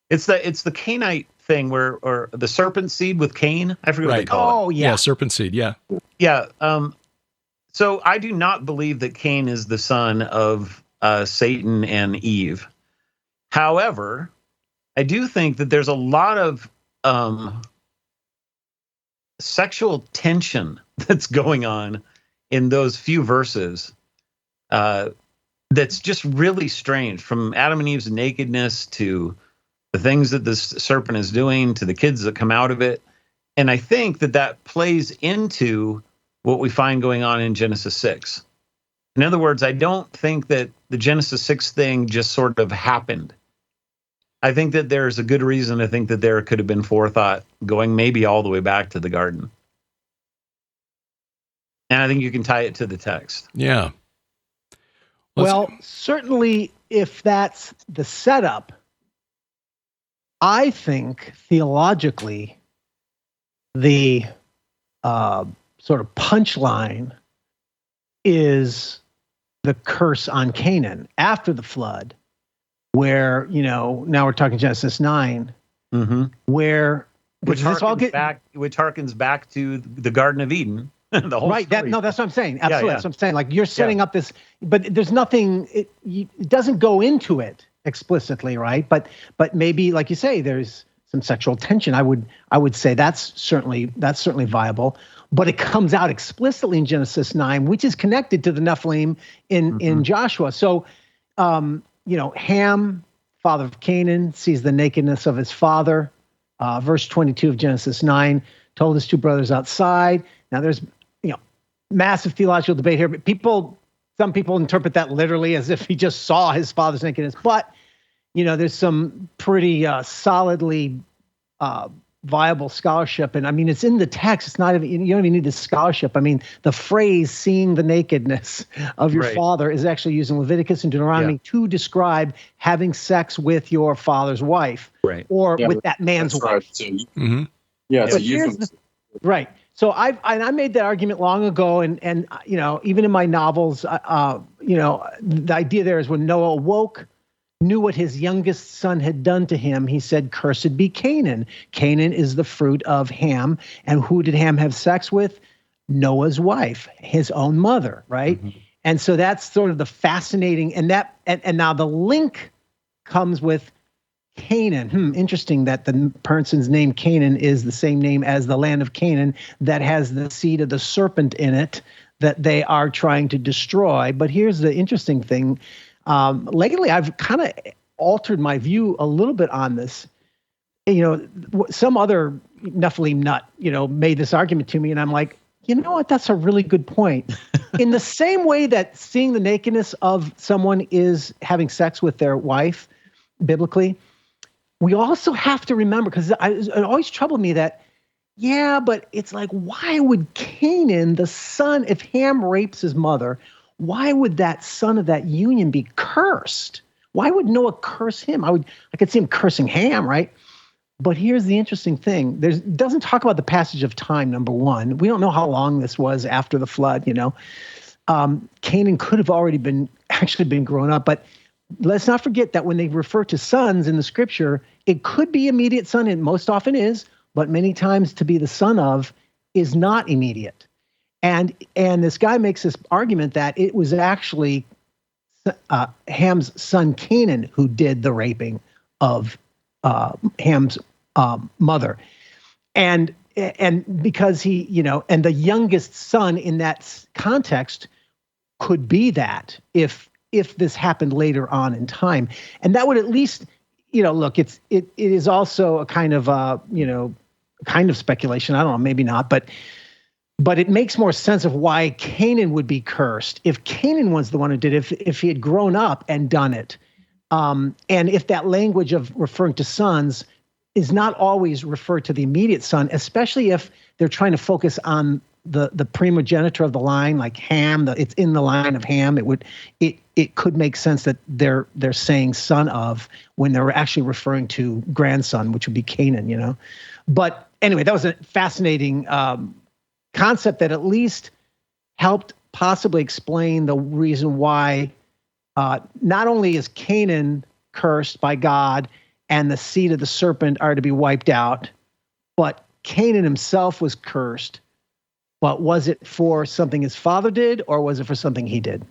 It's the Canaanite thing or the serpent seed with Cain. I forget what they call it. Oh, yeah. Serpent seed, yeah. Yeah. So I do not believe that Cain is the son of Satan and Eve. However, I do think that there's a lot of sexual tension that's going on in those few verses that's just really strange, from Adam and Eve's nakedness to the things that this serpent is doing to the kids that come out of it. And I think that plays into what we find going on in Genesis 6. In other words, I don't think that the Genesis 6 thing just sort of happened. I think that there's a good reason to think that there could have been forethought going maybe all the way back to the garden. And I think you can tie it to the text. Yeah. Well, certainly if that's the setup, I think theologically the sort of punchline is the curse on Canaan after the flood, where, now we're talking Genesis 9, where Which does this all harkens back to the Garden of Eden. The whole right. story. That's what I'm saying. Absolutely. Yeah. That's what I'm saying. Like you're setting up this, but there's nothing, it doesn't go into it explicitly, right? But maybe, like you say, there's some sexual tension. I would say that's certainly viable, but it comes out explicitly in Genesis 9, which is connected to the Nephilim in Joshua. So, Ham, father of Canaan, sees the nakedness of his father. Verse 22 of Genesis 9 told his two brothers outside. Now there's massive theological debate here, but some people interpret that literally as if he just saw his father's nakedness. But there's some pretty solidly viable scholarship, and I mean it's in the text. It's not even, you don't even need the scholarship. I mean the phrase "seeing the nakedness of your father" is actually used in Leviticus and Deuteronomy to describe having sex with your father's wife, or with that man's wife. Right. So, yeah, it's a euphemism. Right. So I made that argument long ago, and even in my novels, the idea there is when Noah awoke, knew what his youngest son had done to him, he said, "Cursed be Canaan." Canaan is the fruit of Ham, and who did Ham have sex with? Noah's wife, his own mother, right? Mm-hmm. And so that's sort of the fascinating, and now the link comes with Canaan. Interesting that the person's name Canaan is the same name as the land of Canaan that has the seed of the serpent in it that they are trying to destroy. But here's the interesting thing. Lately, I've kind of altered my view a little bit on this. Some other Nephilim nut, made this argument to me, and I'm like, you know what? That's a really good point. In the same way that seeing the nakedness of someone is having sex with their wife, biblically, we also have to remember, because it always troubled me that, but it's like, why would Canaan, the son, if Ham rapes his mother, why would that son of that union be cursed? Why would Noah curse him? I could see him cursing Ham, right? But here's the interesting thing. It doesn't talk about the passage of time, number one. We don't know how long this was after the flood, Canaan could have already been grown up, but let's not forget that when they refer to sons in the scripture, it could be immediate son, and most often is, but many times to be the son of is not immediate. And this guy makes this argument that it was actually Ham's son Canaan who did the raping of Ham's mother. And because he, and the youngest son in that context could be that if this happened later on in time. And that would at least, look, it is also a kind of speculation. I don't know, maybe not, but it makes more sense of why Canaan would be cursed if Canaan was the one who did it, if he had grown up and done it. And if that language of referring to sons is not always referred to the immediate son, especially if they're trying to focus on the primogenitor of the line, like Ham, it's in the line of Ham. It could make sense that they're saying son of when they're actually referring to grandson, which would be Canaan, But anyway, that was a fascinating concept that at least helped possibly explain the reason why not only is Canaan cursed by God and the seed of the serpent are to be wiped out, but Canaan himself was cursed. But was it for something his father did, or was it for something he did?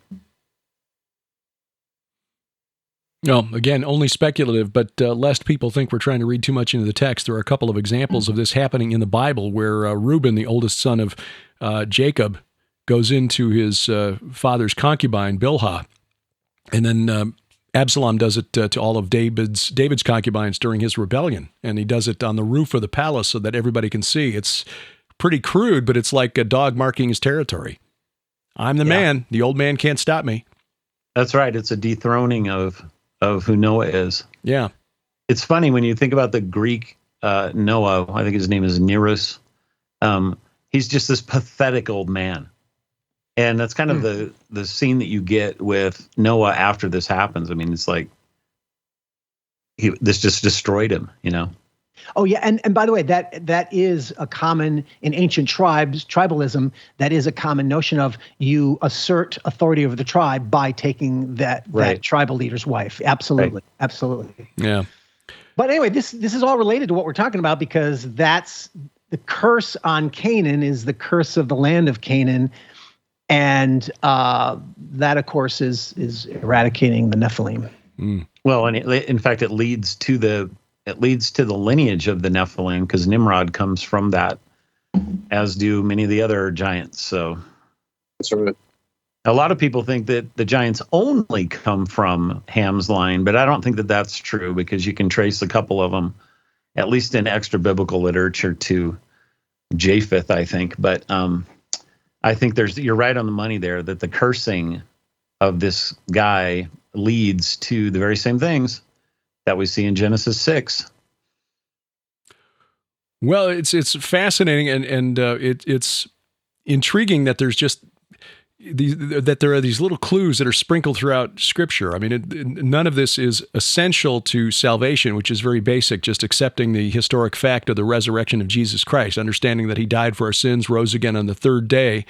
No, again, only speculative, but lest people think we're trying to read too much into the text, there are a couple of examples of this happening in the Bible where Reuben, the oldest son of Jacob, goes into his father's concubine, Bilhah, and then Absalom does it to all of David's concubines during his rebellion, and he does it on the roof of the palace so that everybody can see. It's pretty crude, but it's like a dog marking his territory. I'm the man. The old man can't stop me. That's right. It's a dethroning of who Noah is. Yeah. It's funny when you think about the Greek Noah. I think his name is Nereus. He's just this pathetic old man. And that's kind of the scene that you get with Noah after this happens. I mean, it's like this just destroyed him, Oh yeah, and by the way, that is a common in ancient tribalism. That is a common notion of you assert authority over the tribe by taking that tribal leader's wife. Absolutely, absolutely. Yeah. But anyway, this is all related to what we're talking about, because that's the curse on Canaan is the curse of the land of Canaan. And that, of course, is eradicating the Nephilim. Mm. Well, and in fact, it leads to the lineage of the Nephilim, because Nimrod comes from that, as do many of the other giants. So That's right. a lot of people think that the giants only come from Ham's line, but I don't think that that's true, because you can trace a couple of them, at least in extra biblical literature, to Japheth, I think. But I think you're right on the money there, that the cursing of this guy leads to the very same things that we see in Genesis 6. Well, it's fascinating, and it's intriguing that there's just that there are these little clues that are sprinkled throughout Scripture. I mean, none of this is essential to salvation, which is very basic, just accepting the historic fact of the resurrection of Jesus Christ, understanding that he died for our sins, rose again on the third day.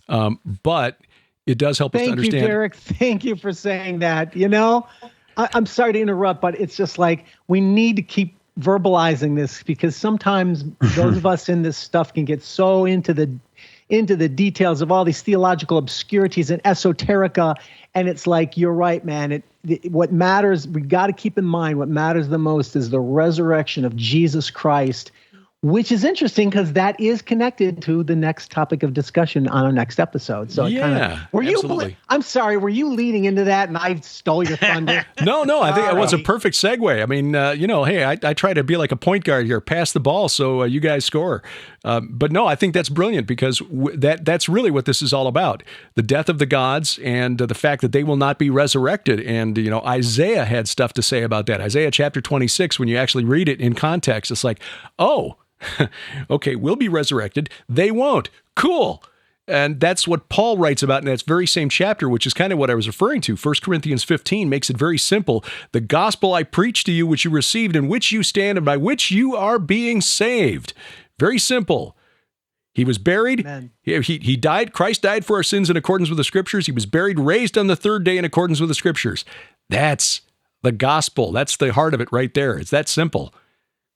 But it does help us to understand. Thank you, Derek. Thank you for saying that. You know, I'm sorry to interrupt, but it's just like we need to keep verbalizing this, because sometimes those of us in this stuff can get so into the details of all these theological obscurities and esoterica, and it's like, you're right, man. What matters, we got to keep in mind, what matters the most is the resurrection of Jesus Christ, which is interesting because that is connected to the next topic of discussion on our next episode. So absolutely. I'm sorry, were you leading into that and I stole your thunder? No, I think it was a perfect segue. I mean, hey, I try to be like a point guard here, pass the ball so you guys score. But no, I think that's brilliant, because that's really what this is all about. The death of the gods and the fact that they will not be resurrected. And, Isaiah had stuff to say about that. Isaiah chapter 26, when you actually read it in context, it's like, oh, okay, we'll be resurrected. They won't. Cool. And that's what Paul writes about in that very same chapter, which is kind of what I was referring to. 1 Corinthians 15 makes it very simple. The gospel I preached to you, which you received, in which you stand, and by which you are being saved. Very simple. He was buried. He died. Christ died for our sins in accordance with the Scriptures. He was buried, raised on the third day in accordance with the Scriptures. That's the gospel. That's the heart of it right there. It's that simple.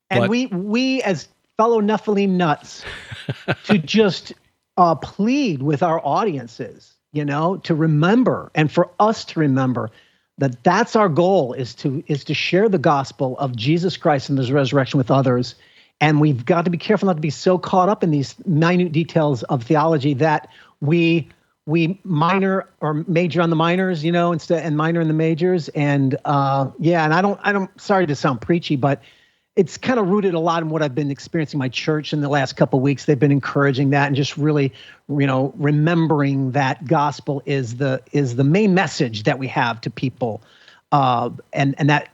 And we as fellow Nephilim nuts to just plead with our audiences, to remember, and for us to remember that that's our goal, is to share the gospel of Jesus Christ and his resurrection with others. And we've got to be careful not to be so caught up in these minute details of theology that we minor or major on the minors, instead, and minor in the majors. And and I don't, sorry to sound preachy, but it's kind of rooted a lot in what I've been experiencing in my church in the last couple of weeks. They've been encouraging that, and just really, remembering that gospel is the main message that we have to people, and that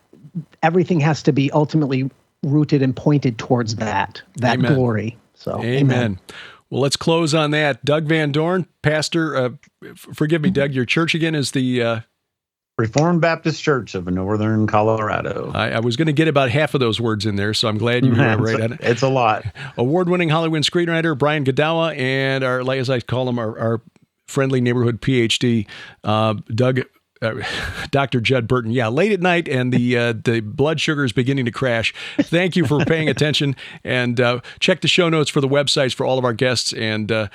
everything has to be ultimately rooted and pointed towards that Amen. Glory. So, amen. Well, let's close on that. Doug Van Dorn, pastor. Forgive me, Doug. Your church again is the Reformed Baptist Church of Northern Colorado. I was going to get about half of those words in there, so I'm glad you were right. It's a lot. Award-winning Hollywood screenwriter Brian Godawa, and as I call him, our friendly neighborhood PhD, Dr. Judd Burton. Yeah, late at night, and the blood sugar is beginning to crash. Thank you for paying attention, and check the show notes for the websites for all of our guests, and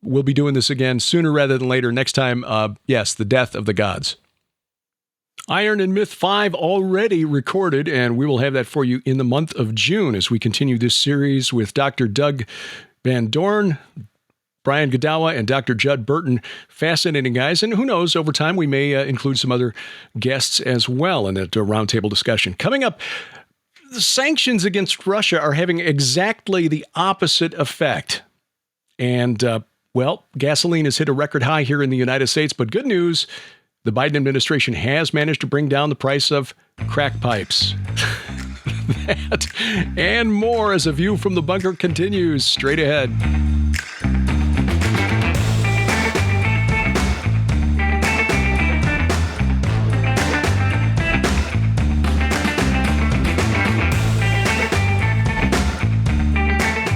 we'll be doing this again sooner rather than later. Next time, the death of the gods. Iron and Myth 5 already recorded, and we will have that for you in the month of June as we continue this series with Dr. Doug Van Dorn, Brian Godawa, and Dr. Judd Burton. Fascinating guys, and who knows, over time we may include some other guests as well in that roundtable discussion. Coming up, the sanctions against Russia are having exactly the opposite effect. And, gasoline has hit a record high here in the United States, but good news, the Biden administration has managed to bring down the price of crack pipes. That and more as A View from the Bunker continues straight ahead.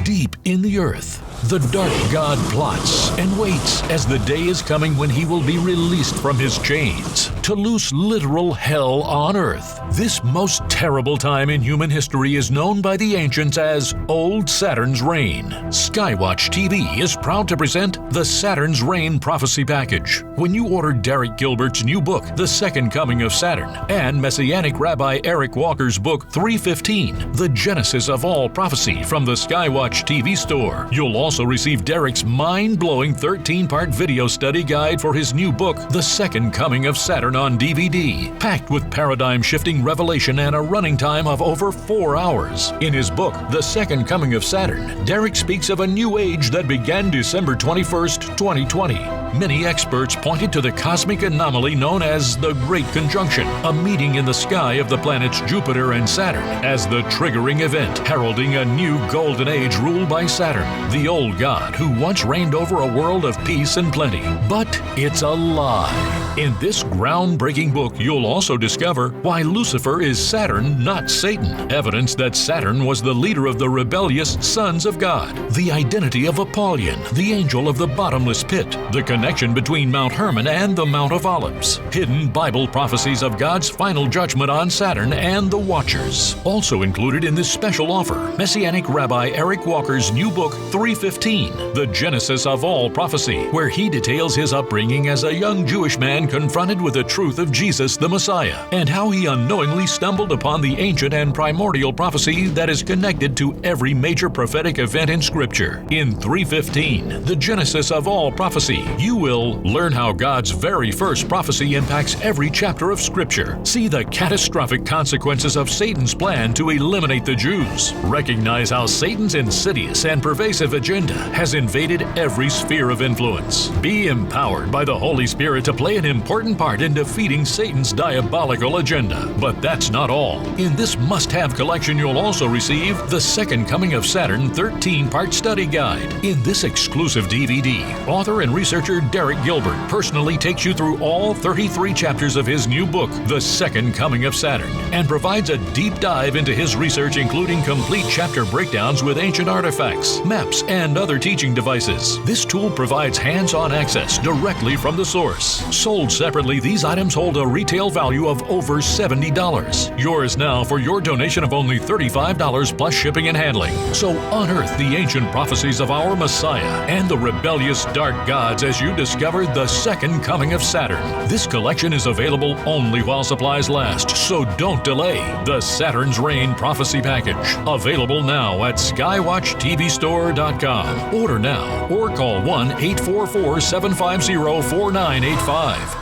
Deep in the earth, the dark god plots and waits as the day is coming when he will be released from his chains to to loose literal hell on earth. This most terrible time in human history is known by the ancients as Old Saturn's Reign. Skywatch TV is proud to present the Saturn's Reign Prophecy Package. When you order Derek Gilbert's new book, The Second Coming of Saturn, and Messianic Rabbi Eric Walker's book, 315, The Genesis of All Prophecy, from the Skywatch TV store, you'll also receive Derek's mind-blowing 13-part video study guide for his new book, The Second Coming of Saturn, on DVD, packed with paradigm-shifting revelation and a running time of over 4 hours. In his book, The Second Coming of Saturn, Derek speaks of a new age that began December 21st, 2020. Many experts pointed to the cosmic anomaly known as the Great Conjunction, a meeting in the sky of the planets Jupiter and Saturn, as the triggering event, heralding a new golden age ruled by Saturn, the old god who once reigned over a world of peace and plenty. But it's a lie. In this groundbreaking book, you'll also discover why Lucifer is Saturn, not Satan, evidence that Saturn was the leader of the rebellious sons of God, the identity of Apollyon, the angel of the bottomless pit, the connection between Mount Hermon and the Mount of Olives, hidden Bible prophecies of God's final judgment on Saturn and the Watchers. Also included in this special offer, Messianic Rabbi Eric Walker's new book, 315, The Genesis of All Prophecy, where he details his upbringing as a young Jewish man confronted with the truth of Jesus the Messiah, and how he unknowingly stumbled upon the ancient and primordial prophecy that is connected to every major prophetic event in Scripture. In 315, The Genesis of All Prophecy, you will learn how God's very first prophecy impacts every chapter of Scripture, see the catastrophic consequences of Satan's plan to eliminate the Jews, recognize how Satan's insidious and pervasive agenda has invaded every sphere of influence, be empowered by the Holy Spirit to play an important part in defeating Satan's diabolical agenda. But that's not all. In this must-have collection, you'll also receive The Second Coming of Saturn 13-part study guide. In this exclusive DVD, author and researcher Derek Gilbert personally takes you through all 33 chapters of his new book, The Second Coming of Saturn, and provides a deep dive into his research, including complete chapter breakdowns with ancient artifacts, maps, and other teaching devices. This tool provides hands-on access directly from the source. Sold separately, these items hold a retail value of over $70. Yours now for your donation of only $35 plus shipping and handling. So unearth the ancient prophecies of our Messiah and the rebellious dark gods as you discover the second coming of Saturn. This collection is available only while supplies last, so don't delay. The Saturn's Reign Prophecy Package, available now at skywatchtvstore.com. Order now or call 1-844-750-4985.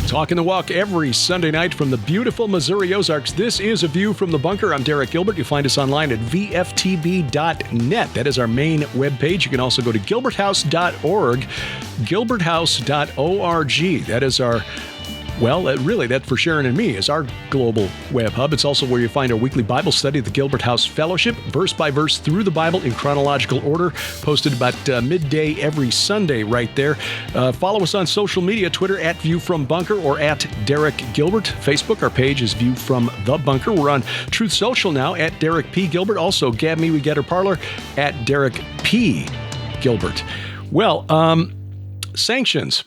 Talking the Walk every Sunday night from the beautiful Missouri Ozarks. This is A View from the Bunker. I'm Derek Gilbert. You find us online at vftb.net. That is our main webpage. You can also go to gilberthouse.org, gilberthouse.org. That is our, well, really, that for Sharon and me is our global web hub. It's also where you find our weekly Bible study, the Gilbert House Fellowship, verse by verse through the Bible in chronological order, posted about midday every Sunday right there. Follow us on social media, Twitter at View From Bunker or at Derek Gilbert. Facebook, our page is View From The Bunker. We're on Truth Social now at Derek P. Gilbert. Also, Gab Me We Get Her Parlor at Derek P. Gilbert. Well, sanctions.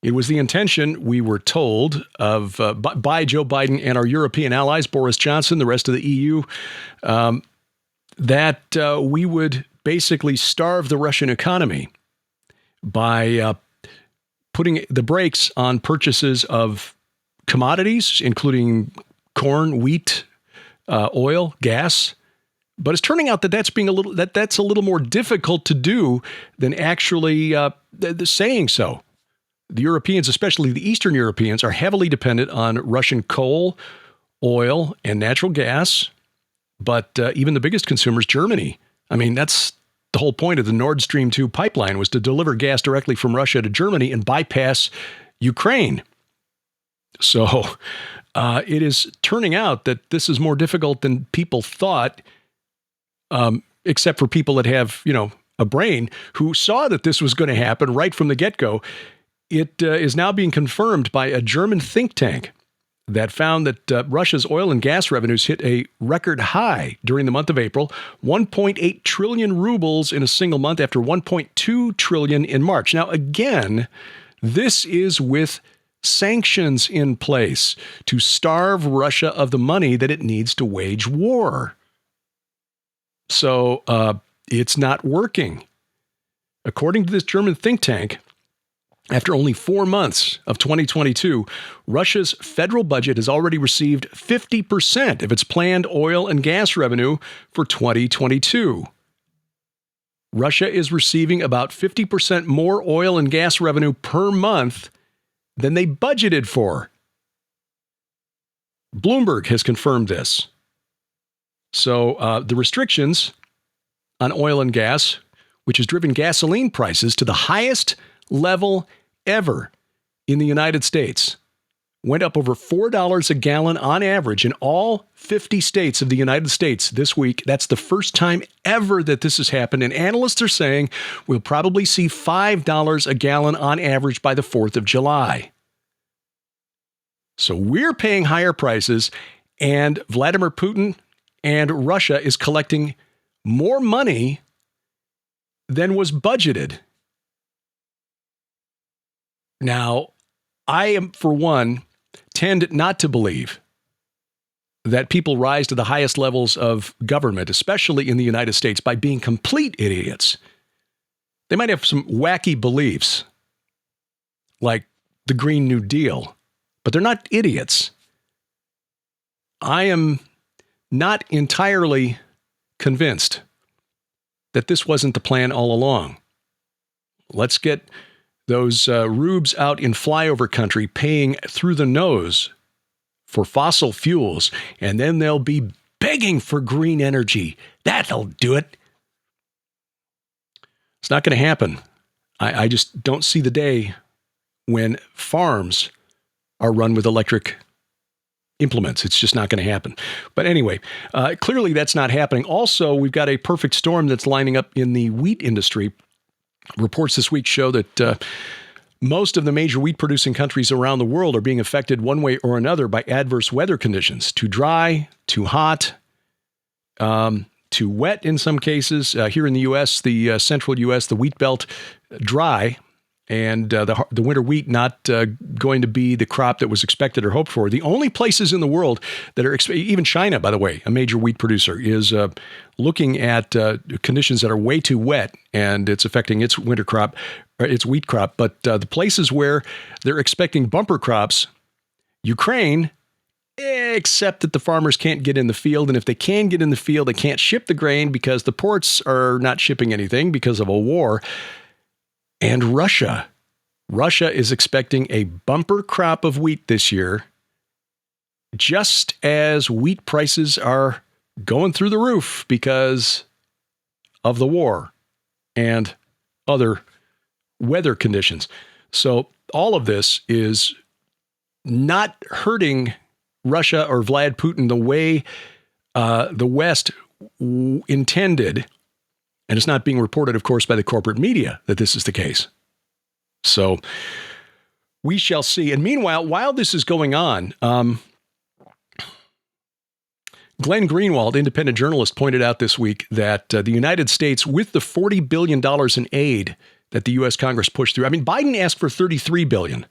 It was the intention, we were told, of by Joe Biden and our European allies, Boris Johnson, the rest of the EU, that we would basically starve the Russian economy by putting the brakes on purchases of commodities, including corn, wheat, oil, gas. But it's turning out that that's a little more difficult to do than actually saying so. The Europeans, especially the Eastern Europeans, are heavily dependent on Russian coal, oil, and natural gas. But even the biggest consumers, Germany, I mean, that's the whole point of the Nord Stream 2 pipeline, was to deliver gas directly from Russia to Germany and bypass Ukraine. So it is turning out that this is more difficult than people thought, except for people that have, a brain, who saw that this was going to happen right from the get-go. It is now being confirmed by a German think tank that found that Russia's oil and gas revenues hit a record high during the month of April, 1.8 trillion rubles in a single month after 1.2 trillion in March. Now, again, this is with sanctions in place to starve Russia of the money that it needs to wage war. So it's not working. According to this German think tank, after only 4 months of 2022, Russia's federal budget has already received 50% of its planned oil and gas revenue for 2022. Russia is receiving about 50% more oil and gas revenue per month than they budgeted for. Bloomberg has confirmed this. So the restrictions on oil and gas, which has driven gasoline prices to the highest level ever in the United States, went up over $4 a gallon on average in all 50 states of the United States this week. That's the first time ever that this has happened. And analysts are saying we'll probably see $5 a gallon on average by the 4th of July. So we're paying higher prices, and Vladimir Putin and Russia is collecting more money than was budgeted. Now, I am, for one, tend not to believe that people rise to the highest levels of government, especially in the United States, by being complete idiots. They might have some wacky beliefs, like the Green New Deal, but they're not idiots. I am not entirely convinced that this wasn't the plan all along. Let's get those rubes out in flyover country paying through the nose for fossil fuels, and then they'll be begging for green energy. That'll do it. It's not going to happen. I just don't see the day when farms are run with electric implements. It's just not going to happen. But anyway, clearly that's not happening. Also, we've got a perfect storm that's lining up in the wheat industry. Reports this week show that most of the major wheat-producing countries around the world are being affected one way or another by adverse weather conditions. Too dry, too hot, too wet in some cases. Here in the U.S., the central U.S., the wheat belt, dry, and the winter wheat not going to be the crop that was expected or hoped for. The only places in the world that are, even China, by the way, a major wheat producer, is looking at conditions that are way too wet, and it's affecting its winter crop, or its wheat crop. But the places where they're expecting bumper crops, Ukraine, except that the farmers can't get in the field. And if they can get in the field, they can't ship the grain because the ports are not shipping anything because of a war. And Russia is expecting a bumper crop of wheat this year, just as wheat prices are going through the roof because of the war and other weather conditions. So all of this is not hurting Russia or Vlad Putin the way the West intended. And it's not being reported, of course, by the corporate media that this is the case. So we shall see. And meanwhile, while this is going on, Glenn Greenwald, independent journalist, pointed out this week that the United States, with the $40 billion in aid that the U.S. Congress pushed through, I mean, Biden asked for $33 billion.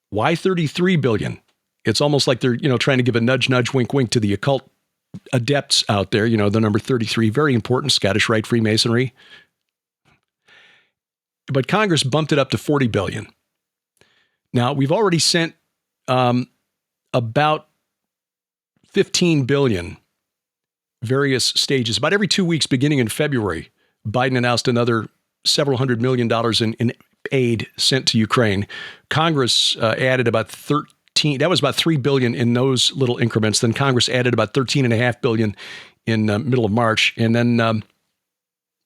Why $33 billion? It's almost like they're, trying to give a nudge, nudge, wink, wink to the occult adepts out there, the number 33, very important, Scottish Rite Freemasonry. But Congress bumped it up to $40 billion. Now, we've already sent about $15 billion, various stages. About every 2 weeks, beginning in February, Biden announced another several $100 million in aid sent to Ukraine. Congress added about 13. That was about $3 billion in those little increments. Then Congress added about $13.5 billion in middle of March. And then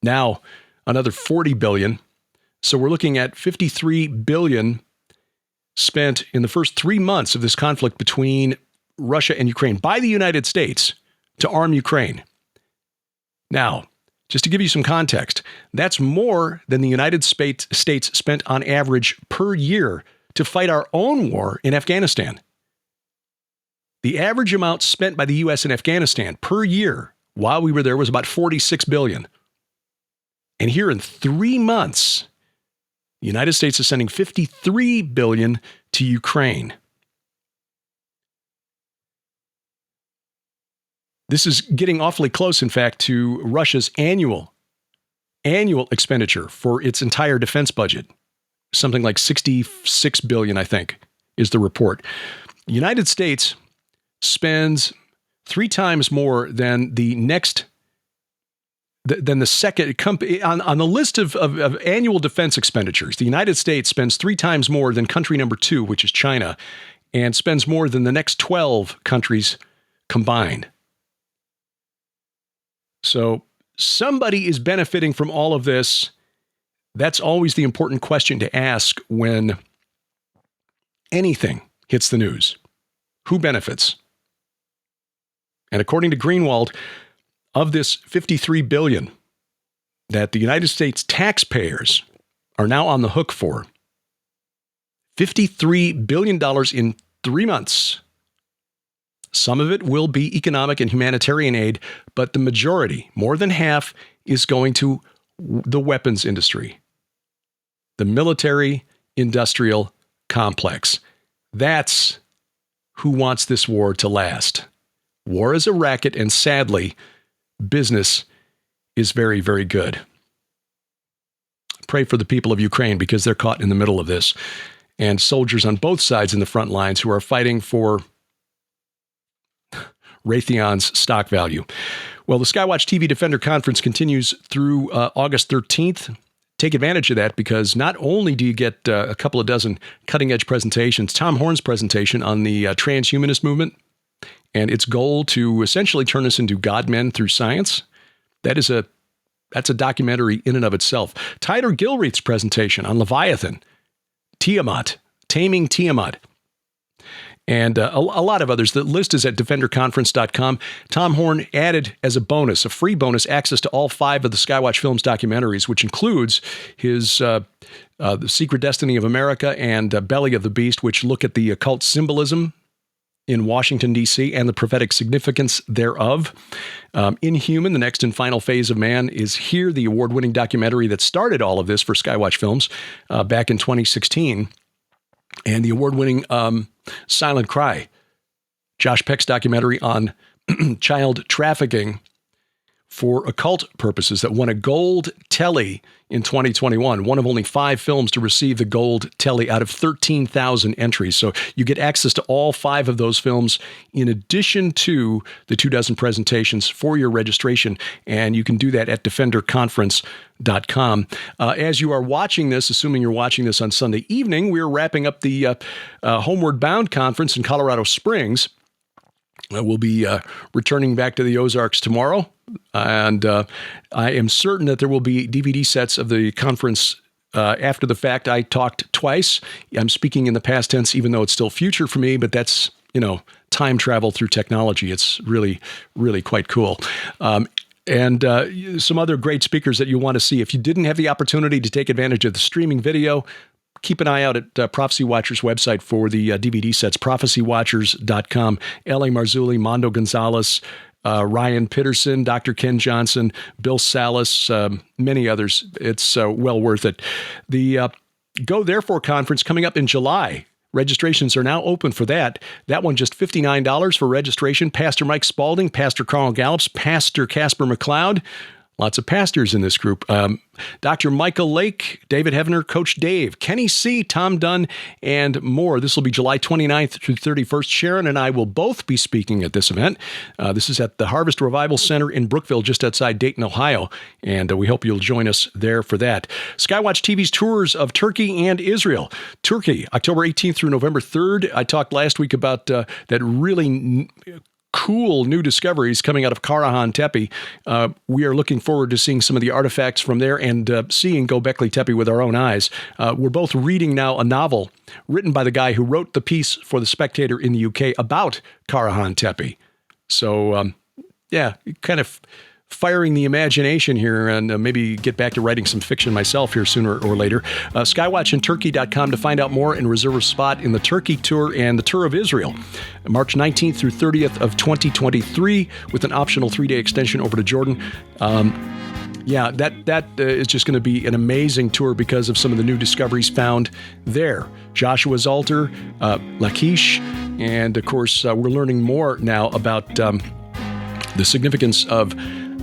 now another $40 billion. So we're looking at $53 billion spent in the first 3 months of this conflict between Russia and Ukraine by the United States to arm Ukraine. Now, just to give you some context, that's more than the United States spent on average per year to fight our own war in Afghanistan. The average amount spent by the U.S. in Afghanistan per year while we were there was about $46 billion. And here in 3 months, the United States is sending $53 billion to Ukraine. This is getting awfully close, in fact, to Russia's annual expenditure for its entire defense budget. Something like $66 billion, I think, is the report. The United States spends 3 times more than the second company on the list of annual defense expenditures. The United States spends 3 times more than country number 2, which is China, and spends more than the next 12 countries combined. So somebody is benefiting from all of this. That's always the important question to ask when anything hits the news. Who benefits? And according to Greenwald, of this $53 billion that the United States taxpayers are now on the hook for, $53 billion in 3 months. Some of it will be economic and humanitarian aid, but the majority, more than half, is going to the weapons industry, the military industrial complex. That's who wants this war to last. War is a racket, and sadly, business is very, very good. Pray for the people of Ukraine because they're caught in the middle of this, and soldiers on both sides in the front lines who are fighting for Raytheon's stock value. Well, the Skywatch TV Defender Conference continues through August 13th. Take advantage of that because not only do you get a couple of dozen cutting-edge presentations, Tom Horn's presentation on the transhumanist movement and its goal to essentially turn us into God-men through science. That's a documentary in and of itself. Tyler Gilreath's presentation on Leviathan, Tiamat, Taming Tiamat, and a lot of others. The list is at defenderconference.com. Tom Horn added as a bonus, a free bonus, access to all 5 of the Skywatch Films documentaries, which includes his The Secret Destiny of America and Belly of the Beast, which look at the occult symbolism in Washington, D.C., and the prophetic significance thereof. Inhuman, the next and final phase of man, is here, the award-winning documentary that started all of this for Skywatch Films back in 2016. And the award-winning Silent Cry, Josh Peck's documentary on child trafficking for occult purposes that won a Gold Telly in 2021, one of only 5 films to receive the Gold Telly out of 13,000 entries. So you get access to all 5 of those films in addition to the 24 presentations for your registration, and you can do that at defenderconference.com. As you are watching this, assuming you're watching this on Sunday evening, we're wrapping up the Homeward Bound Conference in Colorado Springs. We'll be returning back to the Ozarks tomorrow, and I am certain that there will be DVD sets of the conference after the fact. I talked twice. I'm speaking in the past tense, even though it's still future for me, but that's, time travel through technology. It's really, really quite cool. And some other great speakers that you want to see. If you didn't have the opportunity to take advantage of the streaming video, keep an eye out at Prophecy Watchers' website for the DVD sets, prophecywatchers.com. L.A. Marzulli, Mondo Gonzalez, Ryan Pitterson, Dr. Ken Johnson, Bill Salas, many others. It's well worth it. The Go Therefore conference coming up in July. Registrations are now open for that. That one just $59 for registration. Pastor Mike Spalding, Pastor Carl Gallups, Pastor Casper McLeod. Lots of pastors in this group. Dr. Michael Lake, David Heavener, Coach Dave, Kenny C., Tom Dunn, and more. This will be July 29th through 31st. Sharon and I will both be speaking at this event. This is at the Harvest Revival Center in Brookville, just outside Dayton, Ohio, and we hope you'll join us there for that. Skywatch TV's tours of Turkey and Israel. Turkey, October 18th through November 3rd. I talked last week about that really cool new discoveries coming out of Karahan Tepe. We are looking forward to seeing some of the artifacts from there and seeing Göbekli Tepe with our own eyes. We're both reading now a novel written by the guy who wrote the piece for The Spectator in the UK about Karahan Tepe. So, kind of firing the imagination here and maybe get back to writing some fiction myself here sooner or later. Skywatchinturkey.com to find out more and reserve a spot in the Turkey tour and the Tour of Israel, March 19th through 30th of 2023, with an optional 3-day extension over to Jordan. That is just going to be an amazing tour because of some of the new discoveries found there. Joshua's altar, Lachish, and of course, we're learning more now about the significance of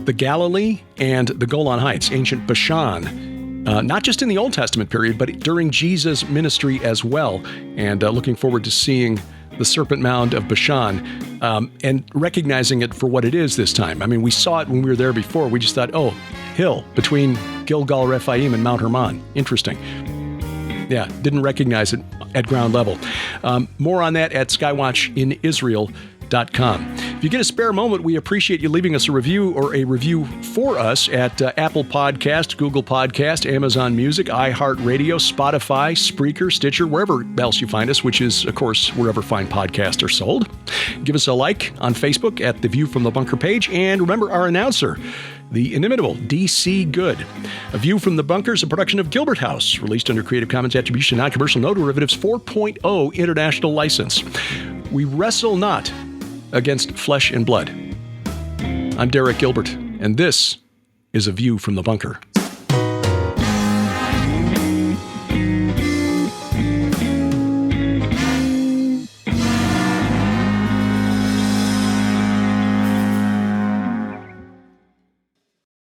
the Galilee and the Golan Heights, ancient Bashan, not just in the Old Testament period, but during Jesus' ministry as well. And looking forward to seeing the Serpent Mound of Bashan and recognizing it for what it is this time. I mean, we saw it when we were there before. We just thought, oh, hill between Gilgal Rephaim and Mount Hermon. Interesting. Yeah, didn't recognize it at ground level. More on that at skywatchinisrael.com. If you get a spare moment, we appreciate you leaving us a review or a review for us at Apple Podcast, Google Podcast, Amazon Music, iHeartRadio, Spotify, Spreaker, Stitcher, wherever else you find us, which is, of course, wherever fine podcasts are sold. Give us a like on Facebook at the View from the Bunker page. And remember our announcer, the inimitable D.C. Good. A View from the Bunker is a production of Gilbert House, released under Creative Commons Attribution, Non-Commercial, No Derivatives 4.0 International License. We wrestle not against flesh and blood. I'm Derek Gilbert, and this is A View from the Bunker.